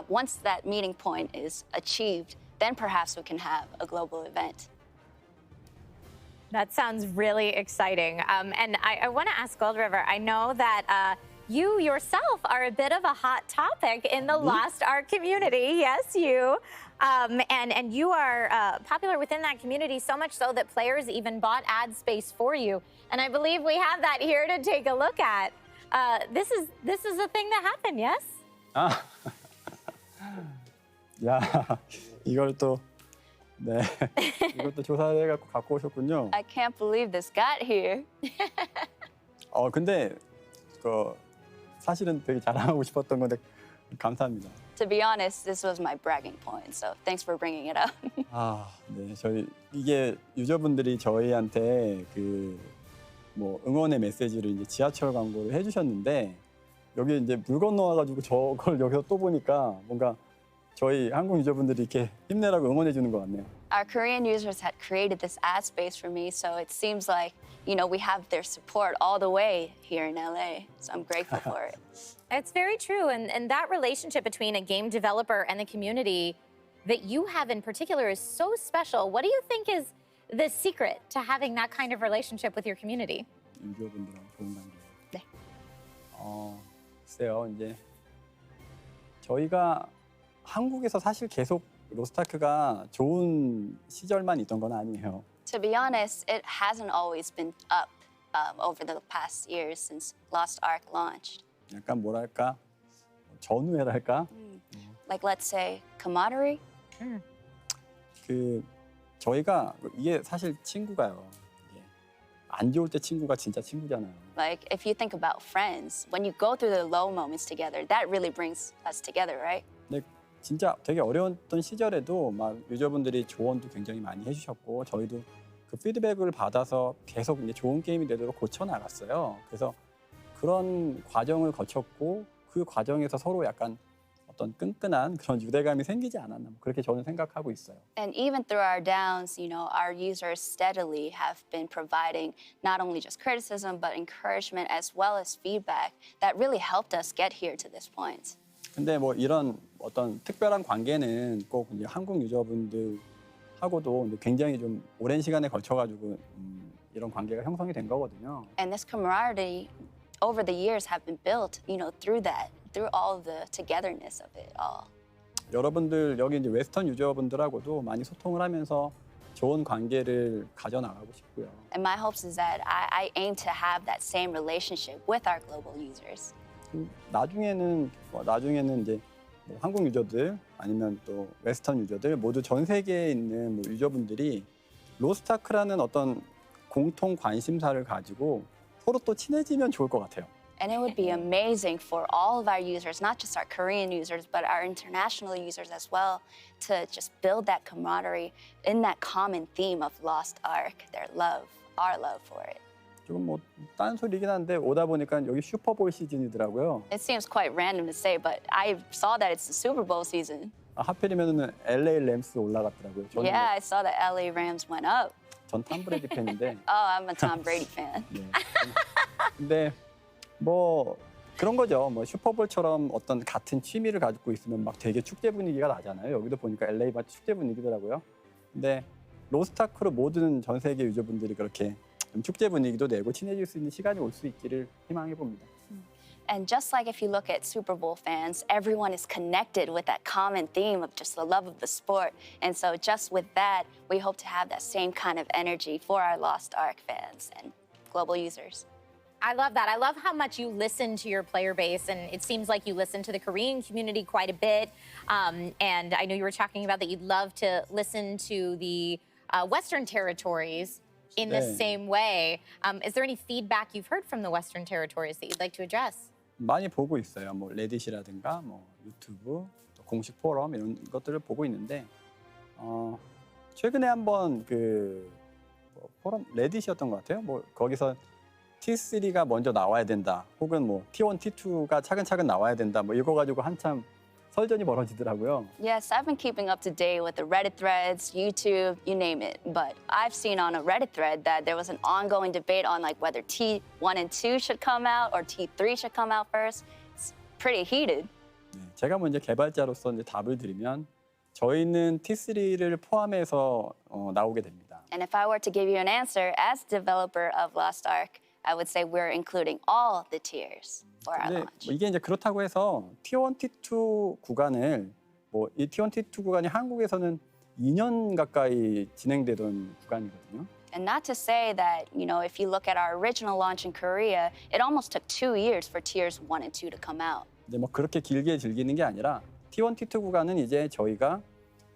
once that meeting point is achieved, then perhaps we can have a global event. That sounds really exciting. And I want to ask Gold River, I know that you yourself are a bit of a hot topic in the Lost Ark community. Yes, you. And you are popular within that community, so much so that players even bought ad space for you. And I believe we have that here to take a look at. This is a thing that happened, yes? 야, 이걸 또 네, 이것도 조사해갖고 갖고 오셨군요. I can't believe this got here. 근데 사실은 되게 자랑하고 싶었던 건데 감사합니다. To be honest, this was my bragging point, so thanks for bringing it up. 네, 이게 유저분들이 저희한테 뭐 응원의 메시지를 이제 지하철 광고를 해주셨는데 여기 이제 물 건너와가지고 저걸 여기서 또 보니까 뭔가 저희 한국 유저분들이 이렇게 힘내라고 응원해 주는 것 같네요. Our Korean users had created this ad space for me, so it seems like, we have their support all the way here in LA. So I'm grateful for it. It's very true. And that relationship between a game developer and the community that you have in particular is so special. What do you think is the secret to having that kind of relationship with your community? 유저분들하고 좋은 관계. 네. 글쎄요, 이제 저희가 한국에서 사실 계속 로스트아크가 좋은 시절만 있던 건 아니에요. To be honest, it hasn't always been up over the past years since Lost Ark launched. 약간 뭐랄까 전우회랄까? Like let's say camaraderie. 저희가 이게 사실 친구가요. 안 좋을 때 친구가 진짜 친구잖아요. Like if you think about friends, when you go through the low moments together, that really brings us together, right? 근데 진짜 되게 어려웠던 시절에도 막 유저분들이 조언도 굉장히 많이 해주셨고 저희도 그 피드백을 받아서 계속 이제 좋은 게임이 되도록 고쳐 나갔어요. 그래서 그런 과정을 거쳤고 그 과정에서 서로 약간 어떤 끈끈한 그런 유대감이 생기지 않았나 그렇게 저는 생각하고 있어요. And even through our downs, our users steadily have been providing not only just criticism but encouragement as well as feedback that really helped us get here to this point. 근데 뭐 이런 어떤 특별한 관계는 꼭 이제 한국 유저분들하고도 굉장히 좀 오랜 시간에 걸쳐가지고 이런 관계가 형성이 된 거거든요. And this camaraderie over the years have been built, through that, through all the togetherness of it all. 여러분들 여기 이제 웨스턴 유저분들하고도 많이 소통을 하면서 좋은 관계를 가져나가고 싶고요. And my hopes is that I aim to have that same relationship with our global users. 나중에는 이제 뭐 한국 유저들 아니면 또 웨스턴 유저들 모두 전 세계에 있는 뭐 유저분들이 로스트아크라는 어떤 공통 관심사를 가지고 서로 또 친해지면 좋을 것 같아요. And it would be amazing for all of our users, not just our Korean users, but our international users as well, to just build that camaraderie in that common theme of Lost Ark, their love, our love for it. 조금 뭐 딴소리긴 한데 오다 보니까 여기 슈퍼볼 시즌이더라고요. It seems quite random to say, but I saw that it's the Super Bowl season. 하필이면은 LA 램스 올라갔더라고요. Yeah, I saw that LA Rams went up. 전 톰 브레이디 팬인데. Oh, I'm a Tom Brady fan. 네. 근데 뭐 그런 거죠. 뭐 슈퍼볼처럼 어떤 같은 취미를 가지고 있으면 막 되게 축제 분위기가 나잖아요. 여기도 보니까 LA 마치 축제 분위기더라고요. 근데 로스트아크로 모든 전 세계 유저분들이 그렇게 축제 분위기도 내고 친해질 수 있는 시간이 올 수 있기를 희망해 봅니다. And just like if you look at Super Bowl fans, everyone is connected with that common theme of just the love of the sport. And so just with that, we hope to have that same kind of energy for our Lost Ark fans and global users. I love that. I love how much you listen to your player base, and it seems like you listen to the Korean community quite a bit. And I know you were talking about that you'd love to listen to the Western territories in the same way. Is there any feedback you've heard from the Western territories that you'd like to address? 많이 보고 있어요. 뭐 레딧이라든가 뭐 유튜브, 또 공식 포럼 이런 것들을 보고 있는데 최근에 한번 그 포럼 레딧이었던 것 같아요. 뭐 거기서 T3가 먼저 나와야 된다. 혹은 뭐 T1, T2가 차근차근 나와야 된다. 뭐 이거 가지고 한참 설전이 벌어지더라고요. Yes, I've been keeping up to date with the Reddit threads, YouTube, you name it. But I've seen on a Reddit thread that there was an ongoing debate on like whether T1 and 2 should come out or T3 should come out first. It's pretty heated. 네, 제가 먼저 개발자로서 이제 답을 드리면 저희는 T3를 포함해서 나오게 됩니다. And if I were to give you an answer as developer of Lost Ark, I would say we're including all the tiers for our launch. 이게 이제 그렇다고 해서 T1, T2 구간을 뭐 이 T1, T2 구간이 한국에서는 2년 가까이 진행되던 구간이거든요. And not to say that, you know, if you look at our original launch in Korea, it almost took 2 years for tiers 1 and 2 to come out. 근데 뭐 그렇게 길게 즐기는 게 아니라 T1, T2 구간은 이제 저희가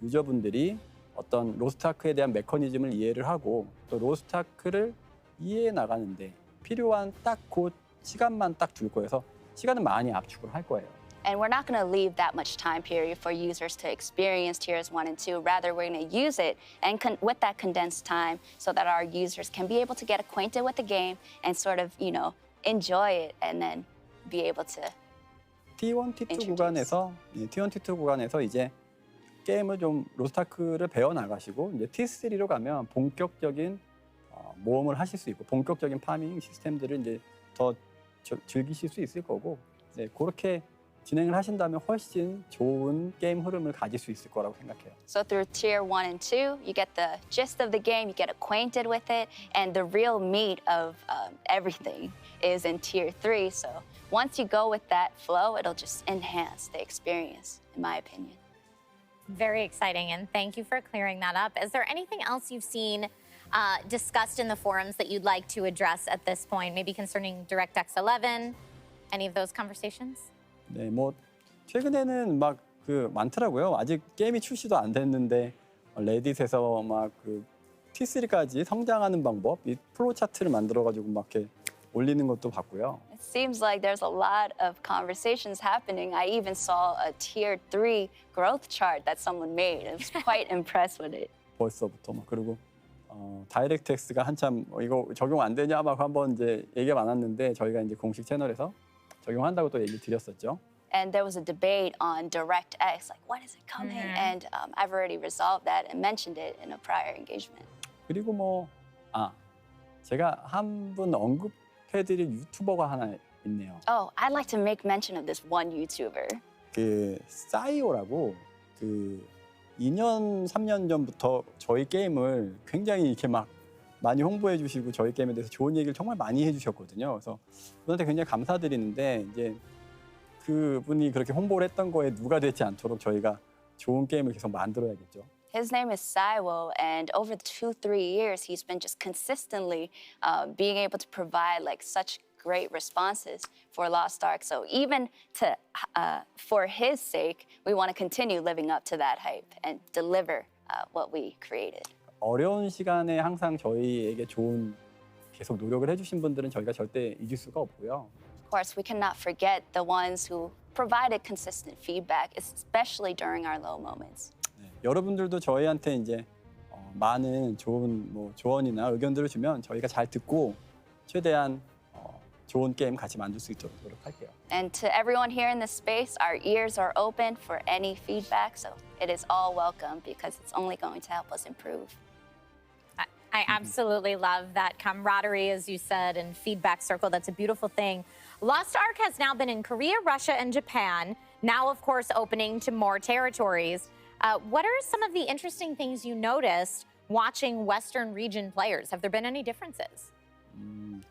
유저분들이 어떤 로스트아크에 대한 메커니즘을 이해를 하고 또 로스트아크를 이해해 나가는데 필요한 딱 그 시간만 딱 줄 거여서 시간은 많이 압축을 할 거예요. And we're not going to leave that much time period for users to experience tiers 1 and 2. Rather, we're going to use it and with that condensed time so that our users can be able to get acquainted with the game and sort of, you know, enjoy it and then be able to T1, T2 구간에서 T1, T2 구간에서 이제 게임을 좀 로스트아크를 배워 나가시고 이제 T3로 가면 본격적인 모험을 하실 수 있고 본격적인 파밍 시스템들을 이제 더 즐기실 수 있을 거고 네, 그렇게 진행을 하신다면 훨씬 좋은 게임 흐름을 가질 수 있을 거라고 생각해요. So through tier 1 and 2, you get the gist of the game, you get acquainted with it, and the real meat of everything is in tier 3. So once you go with that flow, it'll just enhance the experience, in my opinion. Very exciting, and thank you for clearing that up. Is there anything else you've seen discussed in the forums that you'd like to address at this point, maybe concerning DirectX 11, any of those conversations? 네, 뭐 최근에는 막 그 많더라고요. 아직 게임이 출시도 안 됐는데 레딧에서 막 그 T3까지 성장하는 방법, 이 플로우 차트를 만들어 가지고 막 이렇게 올리는 것도 봤고요. It seems like there's a lot of conversations happening. I even saw a tier 3 growth chart that someone made. I was quite impressed with it. 벌써부터 막 그리고 다이렉트X가 한참 이거 적용 안 되냐 막 한번 이제 얘기가 많았는데 저희가 이제 공식 채널에서 적용한다고 또 얘기 드렸었죠. And there was a debate on DirectX, like when is it coming? And I've already resolved that and mentioned it in a prior engagement. 그리고 뭐 제가 한 분 언급해드릴 유튜버가 하나 있네요. Oh, I'd like to make mention of this one YouTuber. 그 싸이오라고 그 2년, 3년 전부터 저희 게임을 굉장히 이렇게 막 많이 홍보해 주시고 저희 게임에 대해서 좋은 얘기를 정말 많이 해주셨거든요. 그래서 그분한테 굉장히 감사드리는데 이제 그분이 그렇게 홍보를 했던 거에 누가 되지 않도록 저희가 좋은 게임을 계속 만들어야겠죠. His name is Saiwo, and over the 2-3 years, he's been just consistently being able to provide like such great responses for Lost Ark. So even for his sake, we want to continue living up to that hype and deliver what we created. 어려운 시간에 항상 저희에게 좋은 계속 노력을 해주신 분들은 저희가 절대 잊을 수가 없고요. Of course, we cannot forget the ones who provided consistent feedback, especially during our low moments. 네, 여러분들도 저희한테 이제 많은 좋은 뭐 조언이나 의견들을 주면 저희가 잘 듣고 최대한 좋은 게임 같이 만들 수 있도록 노력할게요. And to everyone here in this space, our ears are open for any feedback, so it is all welcome because it's only going to help us improve. I absolutely love that camaraderie, as you said, and feedback circle. That's a beautiful thing. Lost Ark has now been in Korea, Russia, and Japan, now, of course, opening to more territories. What are some of the interesting things you noticed watching Western region players? Have there been any differences?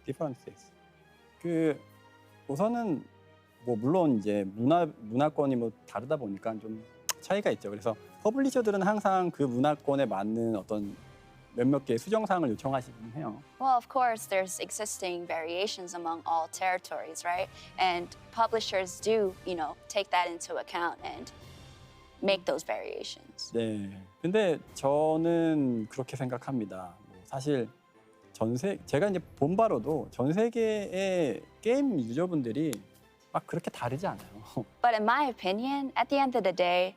differences. 그 우선은 뭐 물론 이제 문화권이 뭐 다르다 보니까 좀 차이가 있죠. 그래서 퍼블리셔들은 항상 그 문화권에 맞는 어떤 몇몇 개의 수정사항을 요청하시긴 해요. Well, of course, there's existing variations among all territories, right? And publishers do, take that into account and make those variations. 네. 근데 저는 그렇게 생각합니다. 사실 제가 이제 본 바로도 전 세계의 게임 유저분들이 막 그렇게 다르지 않아요. But in my opinion, at the end of the day,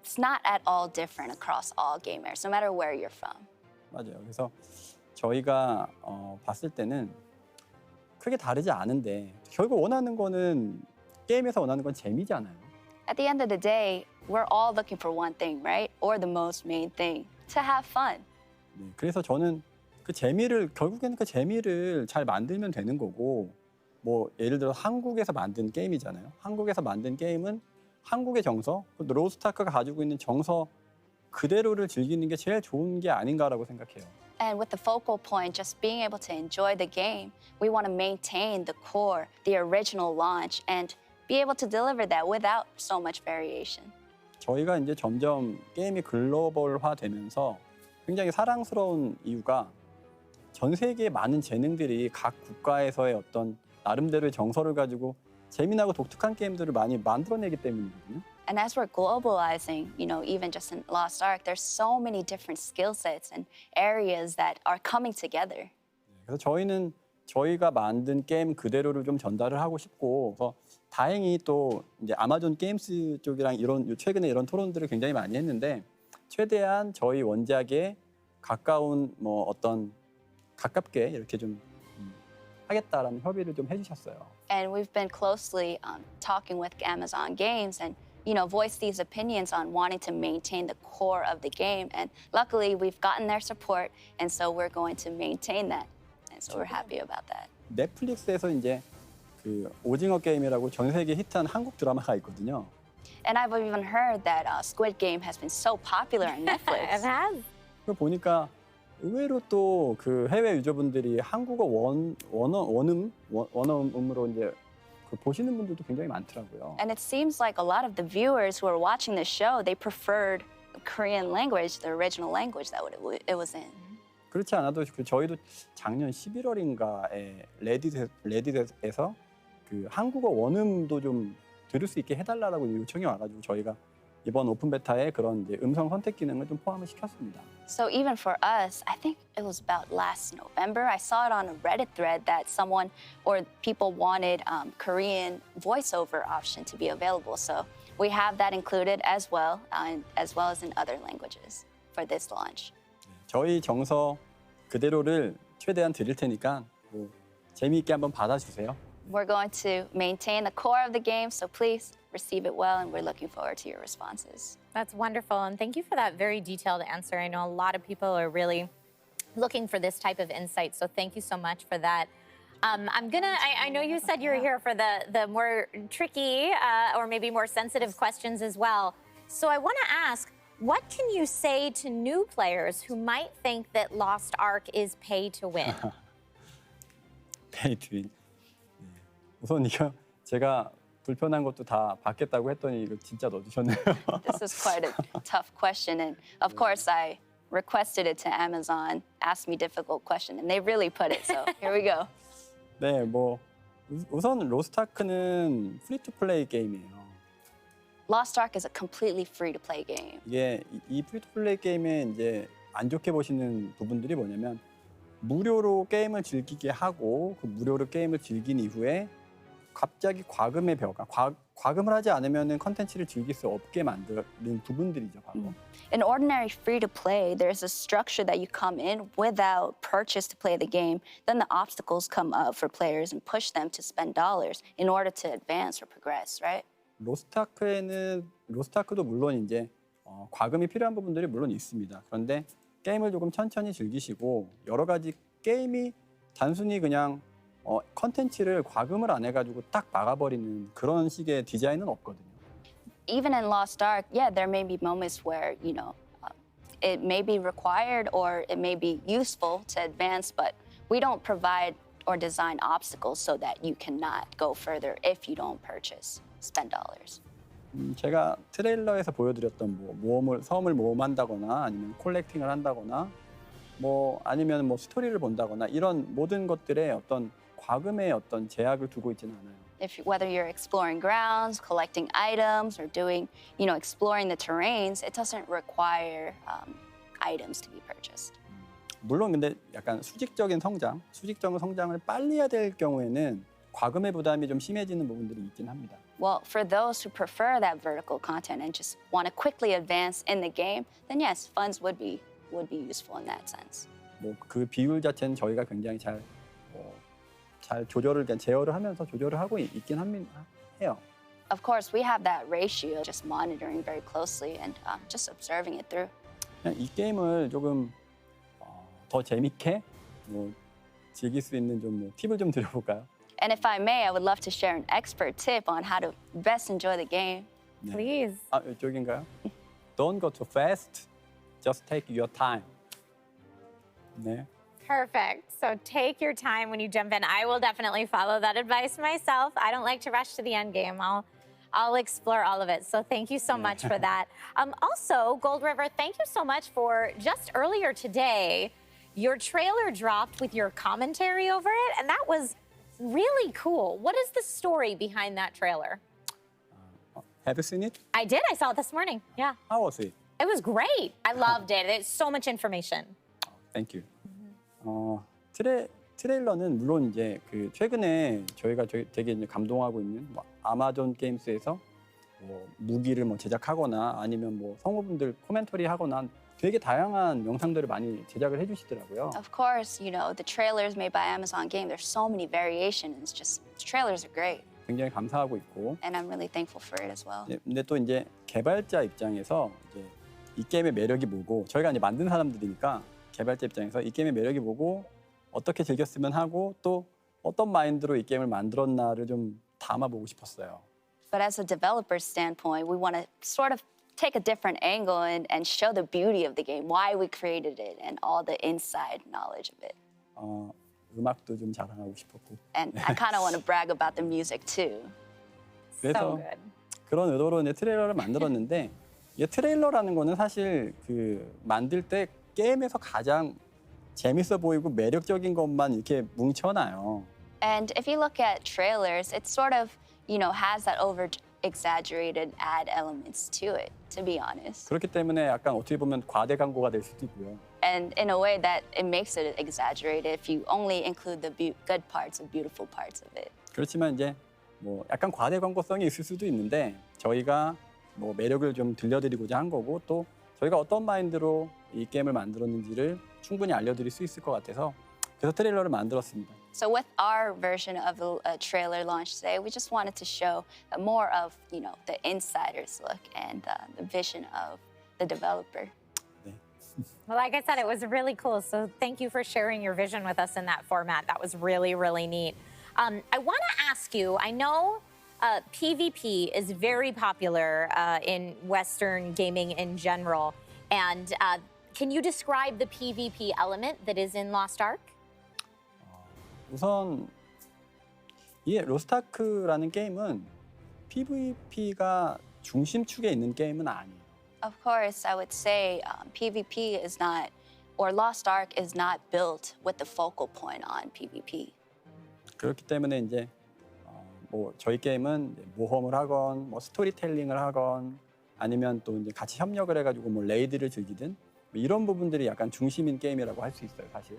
it's not at all different across all gamers, no matter where you're from. 맞아요. 그래서 저희가 봤을 때는 크게 다르지 않은데 결국 원하는 거는 게임에서 원하는 건 재미잖아요. At the end of the day, we're all looking for one thing, right? Or the most main thing, to have fun. 네, 그래서 저는 결국에는 그 재미를 잘 만들면 되는 거고, 뭐 예를 들어 한국에서 만든 게임이잖아요. 한국에서 만든 게임은 한국의 정서, 로스트아크가 가지고 있는 정서 그대로를 즐기는 게 제일 좋은 게 아닌가라고 생각해요. And with the focal point just being able to enjoy the game, we want to maintain the core, the original launch, and be able to deliver that without so much variation. 저희가 이제 점점 게임이 글로벌화되면서 굉장히 사랑스러운 이유가 전 세계의 많은 재능들이 각 국가에서의 어떤 나름대로의 정서를 가지고 재미나고 독특한 게임들을 많이 만들어내기 때문이거든요. And as we're globalizing, even just in Lost Ark, there's so many different skill sets and areas that are coming together. 그래서 저희는 저희가 만든 게임 그대로를 좀 전달을 하고 싶고, 그래서 다행히 또 이제 아마존 게임스 쪽이랑 최근에 이런 토론들을 굉장히 많이 했는데 최대한 저희 원작에 가까운 뭐 어떤 가깝게 이렇게 좀 하겠다라는 협의를 좀 해주셨어요. And we've been closely talking with Amazon Games and voice these opinions on wanting to maintain the core of the game. And luckily, we've gotten their support, and so we're going to maintain that. And so we're happy about that. 넷플릭스에서 이제 그 오징어 게임이라고 전 세계 히트한 한국 드라마가 있거든요. And I've even heard that Squid Game has been so popular on Netflix. It has. 그 보니까 의외로 또 그 해외 유저분들이 한국어 원어음으로 이제 그 보시는 분들도 굉장히 많더라고요. And it seems like a lot of the viewers who are watching the show, they preferred the Korean language, the original language that it was in. 그렇지 않아도 저희도 작년 11월인가에 레딧에서 그 한국어 원음도 좀 들을 수 있게 해달라고 요청이 와가지고 저희가 이번 오픈 베타에 그런 이제 음성 선택 기능을 좀 포함을 시켰습니다. So even for us, I think it was about last November, I saw it on a Reddit thread that someone or people wanted Korean voiceover option to be available. So we have that included as well as in other languages for this launch. 저희 정서 그대로를 최대한 드릴 테니까 뭐 재미있게 한번 받아주세요. We're going to maintain the core of the game, so please receive it well, and we're looking forward to your responses. That's wonderful, and thank you for that very detailed answer. I know a lot of people are really looking for this type of insight, so thank you so much for that. I know you said you're here for the more tricky or maybe more sensitive questions as well. So I want to ask, what can you say to new players who might think that Lost Ark is pay to win? Pay to win. 우선 이거 제가 불편한 것도 다 받겠다고 했더니 이거 진짜 넣어주셨네요. This is quite a tough question, and of course I requested it to Amazon, asked me difficult question, and they really put it. So here we go. 네, 뭐 우선 로스트아크는 프리 투 플레이 게임이에요. Lost Ark is a completely free to play game. 이게 이 프리 투 플레이 게임에 이제 안 좋게 보시는 부분들이 뭐냐면 무료로 게임을 즐기게 하고 그 무료로 게임을 즐긴 이후에 갑자기 과금의 벽, 과금을 하지 않으면 컨텐츠를 즐길 수 없게 만드는 부분들이죠, 바로. In ordinary free-to-play, there's a structure that you come in without purchase to play the game. Then the obstacles come up for players and push them to spend dollars in order to advance or progress, right? 로스트아크도 물론 이제 과금이 필요한 부분들이 물론 있습니다. 그런데 게임을 조금 천천히 즐기시고 여러 가지 게임이 단순히 그냥 컨텐츠를 과금을 안 해가지고 딱 막아버리는 그런 식의 디자인은 없거든요. Even in Lost Ark, yeah, there may be moments where, it may be required or it may be useful to advance, but we don't provide or design obstacles so that you cannot go further if you don't spend dollars. 제가 트레일러에서 보여드렸던 섬을 모험한다거나 아니면 콜렉팅을 한다거나 아니면 스토리를 본다거나 이런 모든 것들에 어떤 과금의 어떤 제약을 두고 있지는 않아요. Whether you're exploring grounds, collecting items, or doing, exploring the terrains, it doesn't require items to be purchased. 물론 근데 약간 수직적인 성장을 빨리 해야 될 경우에는 과금의 부담이 좀 심해지는 부분들이 있긴 합니다. Well, for those who prefer that vertical content and just want to quickly advance in the game, then yes, funds would be useful in that sense. 그 비율 자체는 저희가 굉장히 잘 제어를 하면서 조절을 하고 있긴 해요. Of course, we have that ratio, just monitoring very closely and just observing it through. 그냥 이 게임을 조금 더 재밌게 즐길 수 있는 팁을 좀 드려볼까요? And if I may, I would love to share an expert tip on how to best enjoy the game. 네. Please. 이쪽인가요? Don't go too fast. Just take your time. 네. Perfect. So take your time when you jump in. I will definitely follow that advice myself. I don't like to rush to the end game. I'll explore all of it. So thank you so much for that. Also, Gold River, thank you so much for just earlier today, your trailer dropped with your commentary over it, and that was really cool. What is the story behind that trailer? Have you seen it? I did. I saw it this morning. Yeah. How was it? It was great. I loved it. It's so much information. Thank you. 트레일러는 물론 이제 최근에 저희가 되게 이제 감동하고 있는 아마존 게임스에서 무기를 제작하거나 아니면 성우분들 코멘터리 하거나 되게 다양한 영상들을 많이 제작을 해주시더라고요. Of course, the trailers made by Amazon Game, there's so many variations. Just the trailers are great. 굉장히 감사하고 있고. And I'm really thankful for it as well. 근데 또 이제 개발자 입장에서 이제 이 게임의 매력이 뭐고 저희가 이제 만든 사람들이니까 개발자 입장에서 이 게임의 매력이 뭐고 어떻게 즐겼으면 하고 또 어떤 마인드로 이 게임을 만들었나를 좀 담아보고 싶었어요. But as a developer standpoint, we want to sort of take a different angle and show the beauty of the game, why we created it, and all the inside knowledge of it. 음악도 좀 자랑하고 싶었고. And I kind of want to brag about the music too. 그래서 그런 의도로 이제 트레일러를 만들었는데 이 트레일러라는 거는 사실 만들 때 게임에서 가장 재밌어 보이고 매력적인 것만 이렇게 뭉쳐놔요. And if you look at trailers, it sort of, has that over-exaggerated ad elements to it, to be honest. 그렇기 때문에 약간 어떻게 보면 과대 광고가 될 수도 있고요. And in a way that it makes it exaggerated if you only include the good parts, the beautiful parts of it. 그렇지만 이제 약간 과대 광고성이 있을 수도 있는데 저희가 매력을 좀 들려드리고자 한 거고 또 저희가 어떤 마인드로 이 게임을 만들었는지를 충분히 알려드릴 수 있을 것 같아서 그래서 트레일러를 만들었습니다. So with our version of the trailer launch today, we just wanted to show more of, the insider's look and the vision of the developer. 네. Well, like I said, it was really cool. So thank you for sharing your vision with us in that format. That was really, really neat. I want to ask you, I know PvP is very popular in Western gaming in general. And can you describe the PvP element that is in Lost Ark? 우선 이 로스트아크라는 게임은 PvP가 중심축에 있는 게임은 아니에요. Of course, I would say PvP is not, or Lost Ark is not built with the focal point on PvP. 그렇기 때문에 이제 저희 게임은 모험을 하건 스토리텔링을 하건 아니면 또 이제 같이 협력을 해가지고 레이드를 즐기든 이런 부분들이 약간 중심인 게임이라고 할 수 있어요, 사실.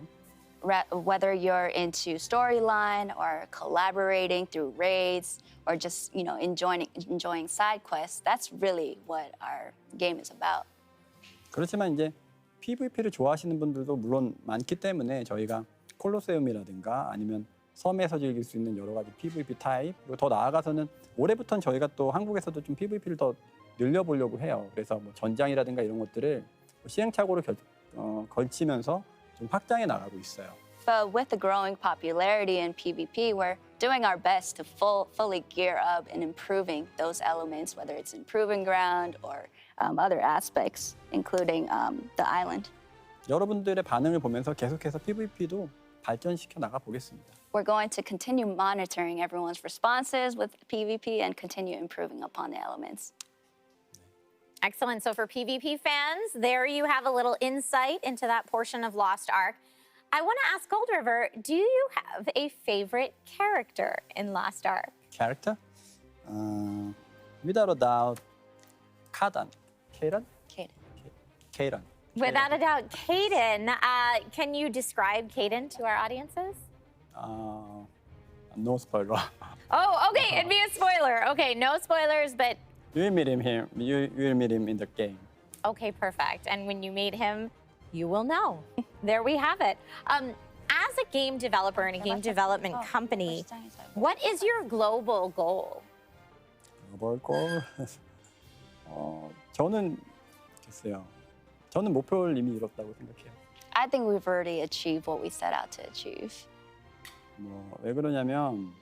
Whether you're into storyline or collaborating through raids or just enjoying side quests, that's really what our game is about. 그렇지만 이제 PVP를 좋아하시는 분들도 물론 많기 때문에 저희가 콜로세움이라든가 아니면 섬에서 즐길 수 있는 여러 가지 PVP 타입 그리고 더 나아가서는 올해부터는 저희가 또 한국에서도 좀 PVP를 더 늘려보려고 해요. 그래서 전장이라든가 이런 것들을 시행착오를 걸치면서 좀 확장해 나가고 있어요. But with the growing popularity in PvP, we're doing our best to fully gear up and improving those elements, whether it's improving ground or other aspects, including the island. 여러분들의 반응을 보면서 계속해서 PVP도 발전시켜 나가 보겠습니다. We're going to continue monitoring everyone's responses with PvP and continue improving upon the elements. Excellent. So for PvP fans, there you have a little insight into that portion of Lost Ark. I want to ask Gold River, do you have a favorite character in Lost Ark? Character? Without a doubt, Kadan. Kaden? Kaden. Without a doubt, Caden. Can you describe Caden to our audiences? No spoiler. Oh, okay. It'd be a spoiler. Okay, no spoilers, but You will meet him here. You will meet him in the game. okay, perfect. And when you meet him, you will know. There we have it. As a game developer and a game development company, what is your global goal? Global goal? 저는 글쎄요. 저는 목표를 이미 이뤘다고 생각해요. I think we've already achieved what we set out to achieve. 왜 그러냐면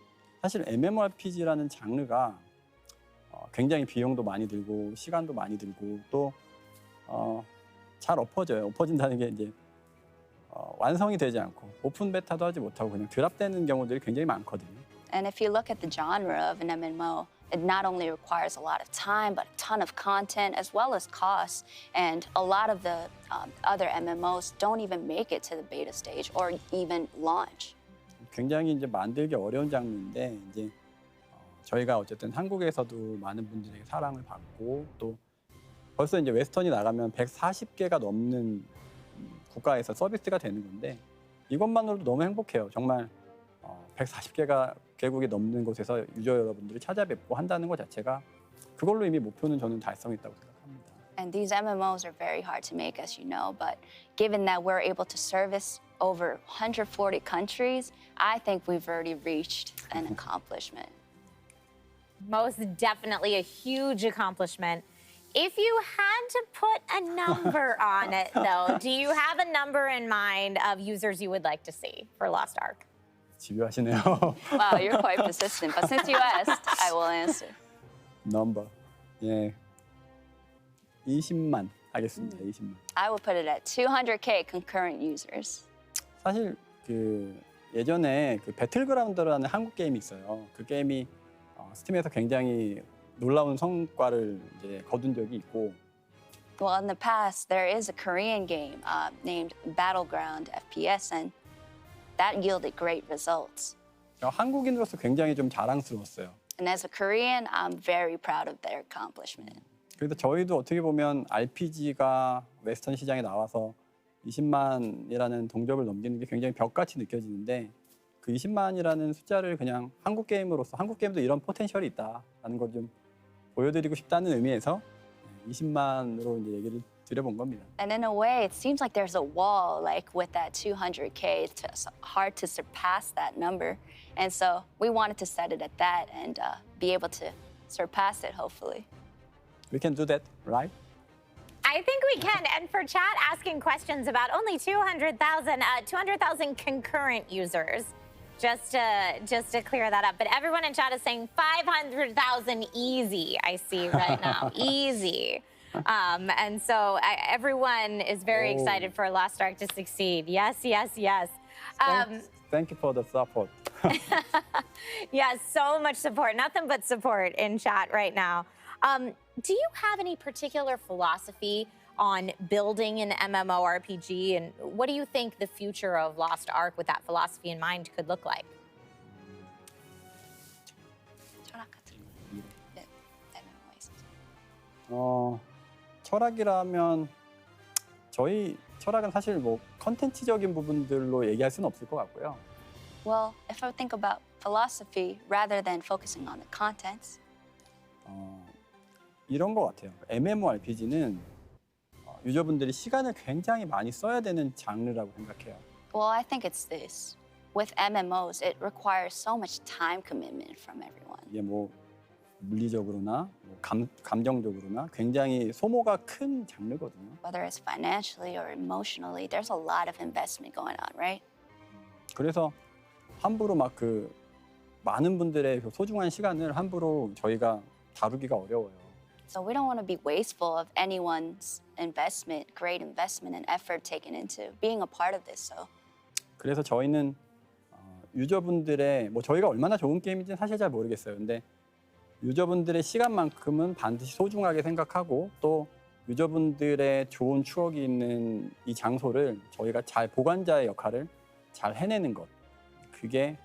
사실 MMORPG라는 장르가 굉장히 비용도 많이 들고 시간도 많이 들고 또 잘 엎어져요. 엎어진다는 게 이제 완성이 되지 않고 오픈 베타도 하지 못하고 그냥 드랍되는 경우들이 굉장히 많거든요. And if you look at the genre of an MMO, it not only requires a lot of time, but a ton of content as well as costs. And a lot of the other MMOs don't even make it to the beta stage or even launch. 굉장히 이제 만들기 어려운 장르인데 이제 저희가 어쨌든 한국에서도 많은 분들에게 사랑을 받고 또 벌써 이제 웨스턴이 나가면 140개가 넘는 국가에서 서비스가 되는 건데 이것만으로도 너무 행복해요. 정말 140개가 개국이 넘는 곳에서 유저 여러분들을 찾아뵙고 한다는 것 자체가 그걸로 이미 목표는 저는 달성했다고 생각합니다. And these MMOs are very hard to make, as you know, but given that we're able to service over 140 countries, I think we've already reached an accomplishment. Most definitely a huge accomplishment. If you had to put a number on it, though, do you have a number in mind of users you would like to see for Lost Ark? 집요하시네요. Wow, you're quite persistent, but since you asked, I will answer. 넘버. 예. 20만 하겠습니다. 20만. I will put it at 200K concurrent users. 사실 그 예전에 그 배틀그라운드라는 한국 게임이 있어요. 그 게임이 스팀에서 굉장히 놀라운 성과를 이제 거둔 적이 있고. Well, in the past, there is a Korean game named Battleground FPS, and that yielded great results. 한국인으로서 굉장히 좀 자랑스러웠어요. And as a Korean, I'm very proud of their accomplishment. 그래서 저희도 어떻게 보면 RPG가 웨스턴 시장에 나와서 20만이라는 동접을 넘기는 게 굉장히 벽같이 느껴지는데 그 20만이라는 숫자를 그냥 한국 게임으로서 한국 게임도 이런 포텐셜이 있다라는 걸 좀 보여드리고 싶다는 의미에서 20만으로 이제 얘기를 드려본 겁니다. And in a way, it seems like there's a wall, like with that 200K. It's hard to surpass that number. And so we wanted to set it at that and be able to surpass it, hopefully. We can do that, right? I think we can. And for chat asking questions about only 200,000 concurrent users, just to clear that up. But everyone in chat is saying 500,000 easy, I see right now. Easy. And so everyone is very excited for Lost Ark to succeed. Yes, yes, yes. Thank you for the support. Yeah, so much support. Nothing but support in chat right now. Do you have any particular philosophy on building an MMORPG, and what do you think the future of Lost Ark with that philosophy in mind could look like? 철학이라면 저희 철학은 사실 뭐 컨텐츠적인 부분들로 얘기할 수는 없을 것 같고요. Well, if I think about philosophy rather than focusing on the contents, 이런 것 같아요. MMORPG는 유저분들이 시간을 굉장히 많이 써야 되는 장르라고 생각해요. well, I think it's this. With MMOs, it requires so much time commitment from everyone. 이게 뭐 물리적으로나 뭐 감정적으로나 굉장히 소모가 큰 장르거든요. Whether it's financially or emotionally, there's a lot of investment going on, right? 그래서 함부로 막 그 많은 분들의 그 소중한 시간을 함부로 저희가 다루기가 어려워요. So we don't want to be wasteful of anyone's investment, great investment and effort taken into being a part of this. So 그래서 저희는 유저분들의 뭐 저희가 얼마나 좋은 게임인지는 사실 잘 모르겠어요. 근데 유저분들의 시간만큼은 반드시 소중하게 생각하고 또 유저분들의 좋은 추억이 있는 이 장소를 저희가 잘 보관자의 역할을 잘 해내는 것. 그게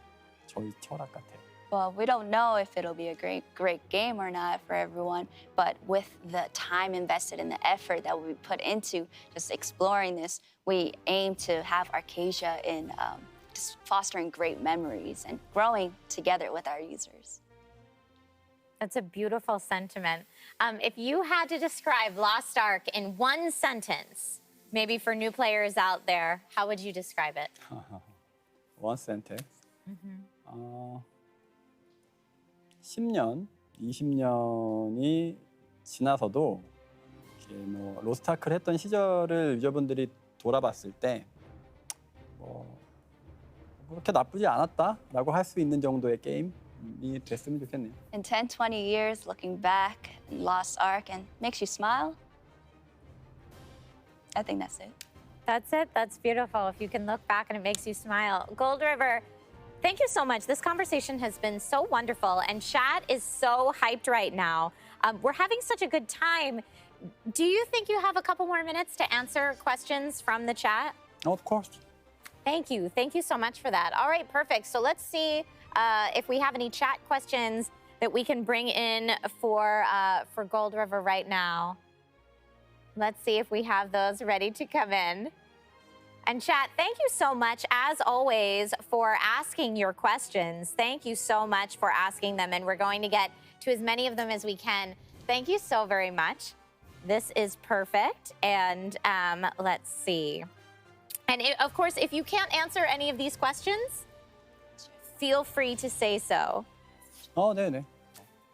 저희 철학 같아요. well, we don't know if it'll be a great game or not for everyone, but with the time invested and the effort that we put into just exploring this, we aim to have Arcadia in just fostering great memories and growing together with our users. That's a beautiful sentiment. If you had to describe Lost Ark in one sentence, maybe for new players out there, how would you describe it? One sentence. 10년, 20년이 지나서도 뭐 로스트아크를 했던 시절을 유저분들이 돌아봤을 때 그렇게 나쁘지 않았다라고 할 수 있는 정도의 게임이 됐으면 좋겠네요. In 10, 20 years, looking back in Lost Ark and makes you smile. I think that's it. That's it. That's beautiful. If you can look back and it makes you smile. Gold River, thank you so much. This conversation has been so wonderful, and chat is so hyped right now. We're having such a good time. Do you think you have a couple more minutes to answer questions from the chat? Of course. Thank you. Thank you so much for that. All right, perfect. So let's see if we have any chat questions that we can bring in for Gold River right now. Let's see if we have those ready to come in. And chat, thank you so much, as always, for asking your questions. Thank you so much for asking them, and we're going to get to as many of them as we can. Thank you so very much. This is perfect. And let's see. And of course, if you can't answer any of these questions, feel free to say so. 네네.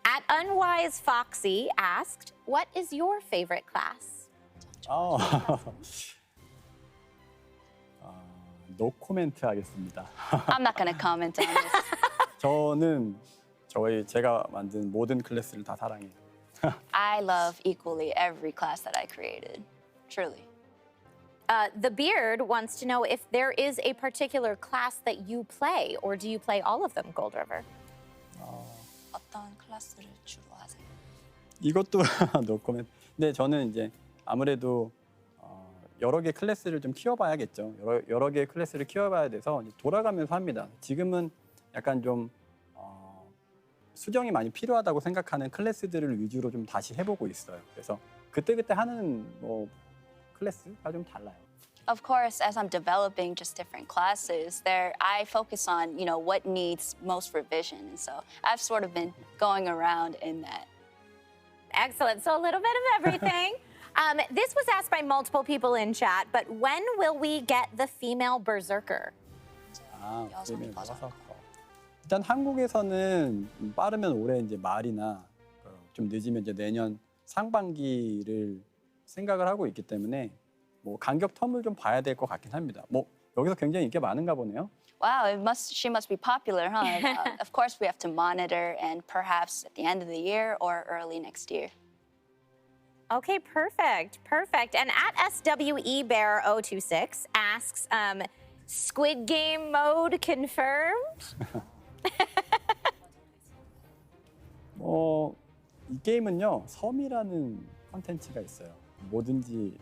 At Unwise Foxy asked, what is your favorite class? 노 코멘트 하겠습니다. I'm not going to comment on this. 저는 제가 만든 모든 클래스를 다 사랑해요. I love equally every class that I created, truly. The Beard wants to know if there is a particular class that you play, or do you play all of them, Gold River? 어떤 클래스를 주로 하세요? 이것도 노 코멘트. 근데 저는 이제 아무래도 여러 개 클래스를 좀 키워봐야겠죠. 여러 개의 클래스를 키워봐야 돼서 돌아가면서 합니다. 지금은 약간 좀 수정이 많이 필요하다고 생각하는 클래스들을 위주로 좀 다시 해보고 있어요. 그래서 그때그때 하는 클래스가 좀 달라요. Of course, as I'm developing just different classes, I focus on, what needs most revision. And so I've sort of been going around in that. Excellent. So a little bit of everything. This was asked by multiple people in chat, but when will we get the female berserker? female berserker. 일단 한국에서는 빠르면 올해 이제 말이나 좀 늦으면 이제 내년 상반기를 생각을 하고 있기 때문에 간격 텀을 좀 봐야 될 것 같긴 합니다. 여기서 굉장히 인기가 많은가 보네요. Wow, she must be popular, huh? Of course, we have to monitor, and perhaps at the end of the year or early next year. Okay, perfect. And at SWEBear026 asks, Squid Game mode confirmed? 이 게임은요, 섬이라는 컨텐츠가 있어요. 뭐든지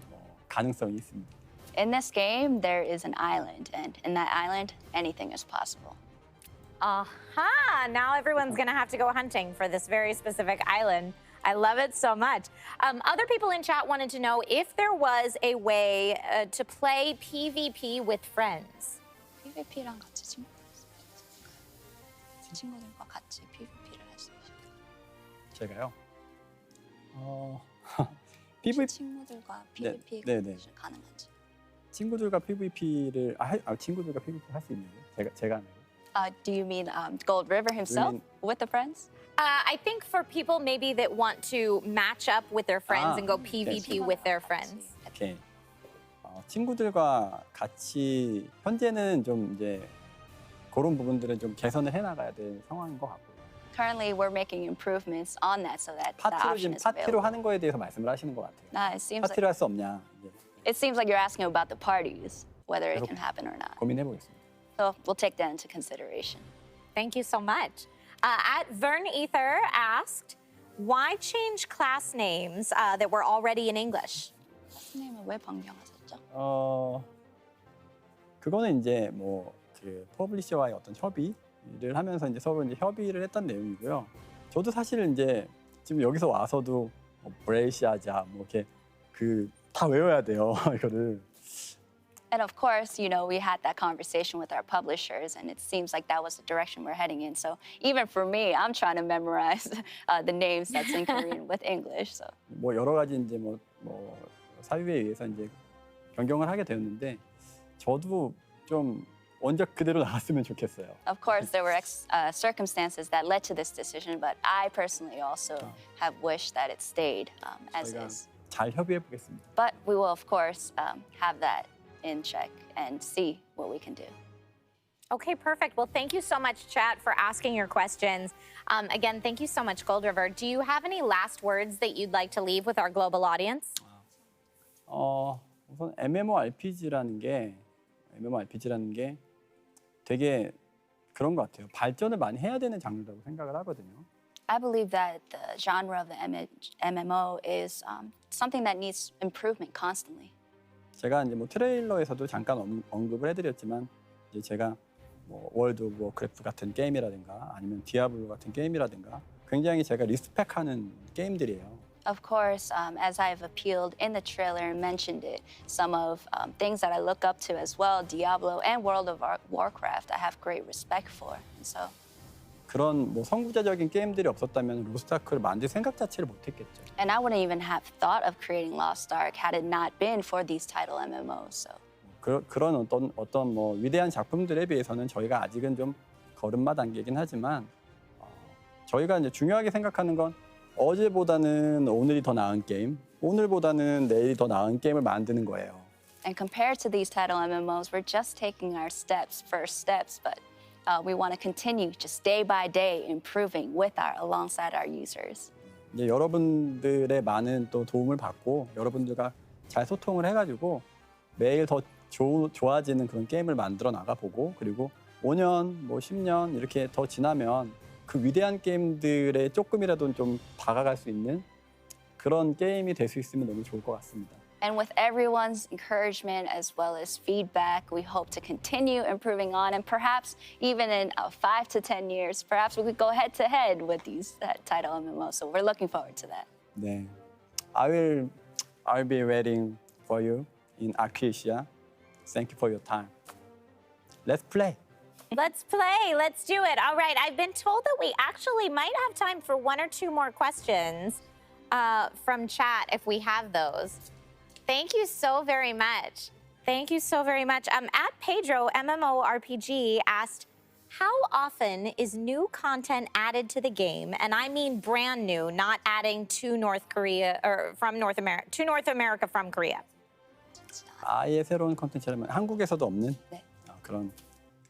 가능성이 있습니다. In this game, there is an island, and in that island, anything is possible. Aha! Now everyone's gonna have to go hunting for this very specific island. I love it so much. Other people in chat wanted to know if there was a way to play PvP with friends. PvP랑 같이 친구들과 같이 PvP를 할 수 있어요. 제가요? PvP 친구들과 PvP 가능한지. 친구들과 PvP를 친구들과 PvP 할 수 있냐고요? 제가 하는 거? Do you mean Gold River himself with the friends? I think for people maybe that want to match up with their friends and go PvP with their friends. 오케이. 친구들과 같이 현재는 좀 이제 그런 부분들은 좀 개선을 해나가야 될 상황인 것 같고요. Currently, we're making improvements on that so that the 파티로 option 지금 is 파티로 available. 하는 거에 대해서 말씀을 하시는 것 같아요. 파티를 할 수 없냐 이제 It seems like you're asking about the parties, whether it can happen or not. 고민해 보겠습니다. So we'll take that into consideration. Thank you so much. At Vern Ether asked, why change class names that were already in English? 선생님은 왜 변경하셨죠? 그거는 이제 뭐 그 퍼블리셔와의 어떤 협의를 하면서 이제 서로 이제 협의를 했던 내용이고요. 저도 사실은 이제 지금 여기서 와서도 뭐 브레이시아자 뭐 이렇게 그 다 외워야 돼요 이거를. And of course, you know, we had that conversation with our publishers, and it seems like that was the direction we're heading in. So even for me, I'm trying to memorize the names that's in Korean with English. So. 뭐 여러 가지 이제 뭐 사유에 의해서 이제 변경을 하게 되었는데 저도 좀 원작 그대로 나왔으면 좋겠어요. Of course, there were circumstances that led to this decision, but I personally also have wished that it stayed as is. 잘 협의해 보겠습니다. But we will, of course, have that in check and see what we can do. Okay, perfect. Well, thank you so much, chat, for asking your questions. Again, thank you so much, Gold River. Do you have any last words that you'd like to leave with our global audience? 우선 MMORPG라는 게 되게 그런 것 같아요. 발전을 많이 해야 되는 장르라고 생각을 하거든요. I believe that the genre of the MMO is something that needs improvement constantly. 제가 이제 뭐 트레일러에서도 잠깐 언급을 해드렸지만 이제 제가 뭐 월드 오브 워크래프트 같은 게임이라든가 아니면 디아블로 같은 게임이라든가 굉장히 제가 리스펙하는 게임들이에요. Of course, as I've appealed in the trailer and mentioned it, some of things that I look up to as well, Diablo and World of Warcraft, I have great respect for. And so. 그런 뭐 선구자적인 게임들이 없었다면 로스트아크를 만들 생각 자체를 못했겠죠. And I wouldn't even have thought of creating Lost Ark had it not been for these title MMOs. So. 그런 어떤 뭐 위대한 작품들에 비해서는 저희가 아직은 좀 걸음마 단계이긴 하지만 저희가 이제 중요하게 생각하는 건 어제보다는 오늘이 더 나은 게임, 오늘보다는 내일이 더 나은 게임을 만드는 거예요. And compared to these title MMOs, we're just taking our first steps, but we want to continue just day by day improving alongside our users. 이제 여러분들의 많은 또 도움을 받고 여러분들과 잘 소통을 해가지고 매일 더 좋아지는 그런 게임을 만들어 나가보고 그리고 5년, 뭐 10년 이렇게 더 지나면 그 위대한 게임들에 조금이라도 좀 다가갈 수 있는 그런 게임이 될 수 있으면 너무 좋을 것 같습니다. And with everyone's encouragement as well as feedback, we hope to continue improving on, and perhaps even in 5 to 10 years, perhaps we could go head to head with these title MMOs. So we're looking forward to that. 네, I'll be waiting for you in Acacia. Thank you for your time. Let's play. Let's play. Let's do it. All right. I've been told that we actually might have time for 1 or 2 more questions from chat if we have those. Thank you so very much. Thank you so very much. At Pedro, MMORPG asked, how often is new content added to the game? And I mean brand new, not adding to North America from Korea. 아예 새로운 콘텐츠라면 한국에서도 없는 그런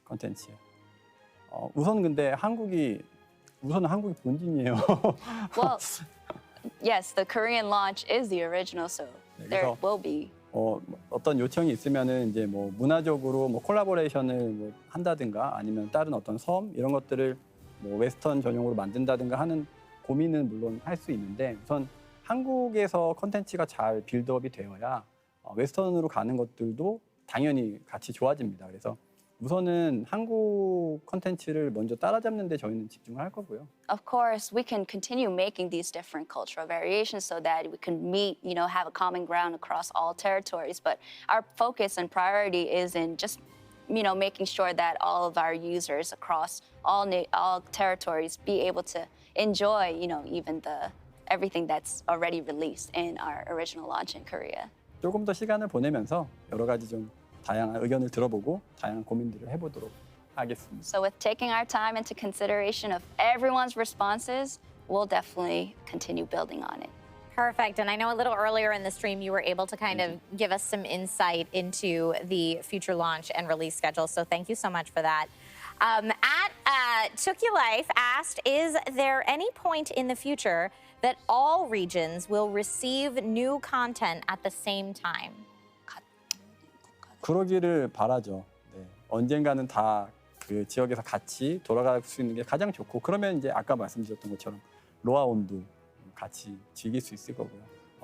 콘텐츠예요. 우선 근데 한국이 본진이에요. Well, yes, the Korean launch is the original, so there will be. 어떤 요청이 있으면은 이제 뭐 문화적으로 뭐 콜라보레이션을 뭐 한다든가 아니면 다른 어떤 섬 이런 것들을 뭐 웨스턴 전용으로 만든다든가 하는 고민은 물론 할 수 있는데 우선 한국에서 콘텐츠가 잘 빌드업이 되어야 웨스턴으로 가는 것들도 당연히 같이 좋아집니다. 그래서 우선은 한국 콘텐츠를 먼저 따라잡는 데 저희는 집중을 할 거고요. Of course, we can continue making these different cultural variations so that we can meet, have a common ground across all territories. But our focus and priority is in just, making sure that all of our users across all territories be able to enjoy, even everything that's already released in our original launch in Korea. 조금 더 시간을 보내면서 여러 가지 좀 다양한 의견을 들어보고 다양한 고민들을 해보도록 하겠습니다. So with taking our time into consideration of everyone's responses, we'll definitely continue building on it. Perfect. And I know a little earlier in the stream you were able to kind of give us some insight into the future launch and release schedule. So thank you so much for that. Took You Life asked, is there any point in the future that all regions will receive new content at the same time? 그러기를 바라죠. 네. 언젠가는 다 그 지역에서 같이 돌아갈 수 있는 게 가장 좋고, 그러면 이제 아까 말씀드렸던 것처럼 로아온도 같이 즐길 수 있을 거고요.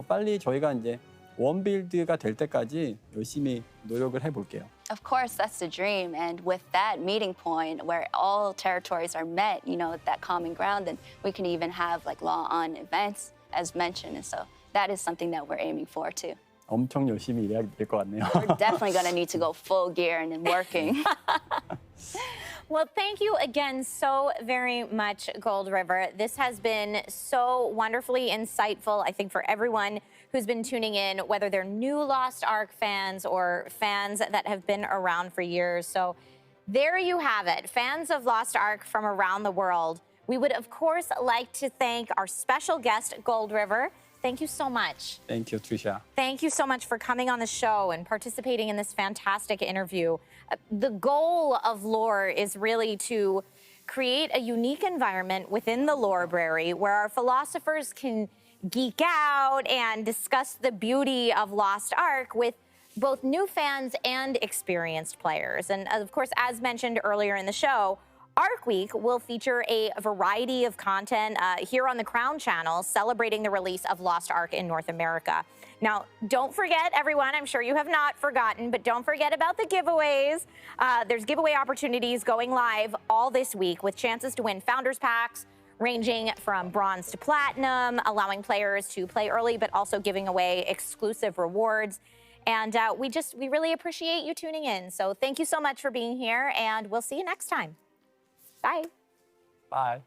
빨리 저희가 이제 원빌드가 될 때까지 열심히 노력을 해볼게요. Of course, that's the dream. And with that meeting point where all territories are met, you know, that common ground, then we can even have like law-on events, as mentioned. And so that is something that we're aiming for too. 엄청 열심히 일해야 될 것 같네요. We're definitely going to need to go full gear and then working. Well, thank you again so very much, Gold River. This has been so wonderfully insightful, I think, for everyone who's been tuning in, whether they're new Lost Ark fans or fans that have been around for years. So there you have it, fans of Lost Ark from around the world. We would, of course, like to thank our special guest, Gold River. Thank you so much. Thank you, Trisha. Thank you so much for coming on the show and participating in this fantastic interview. The goal of Lore is really to create a unique environment within the Lorebrary where our philosophers can geek out and discuss the beauty of Lost Ark with both new fans and experienced players. And of course, as mentioned earlier in the show, Arc Week will feature a variety of content here on the Crown Channel celebrating the release of Lost Ark in North America. Now, don't forget, everyone, I'm sure you have not forgotten, but don't forget about the giveaways. There's giveaway opportunities going live all this week with chances to win Founders Packs ranging from bronze to platinum, allowing players to play early, but also giving away exclusive rewards. And we really appreciate you tuning in. So thank you so much for being here, and we'll see you next time. Bye. Bye.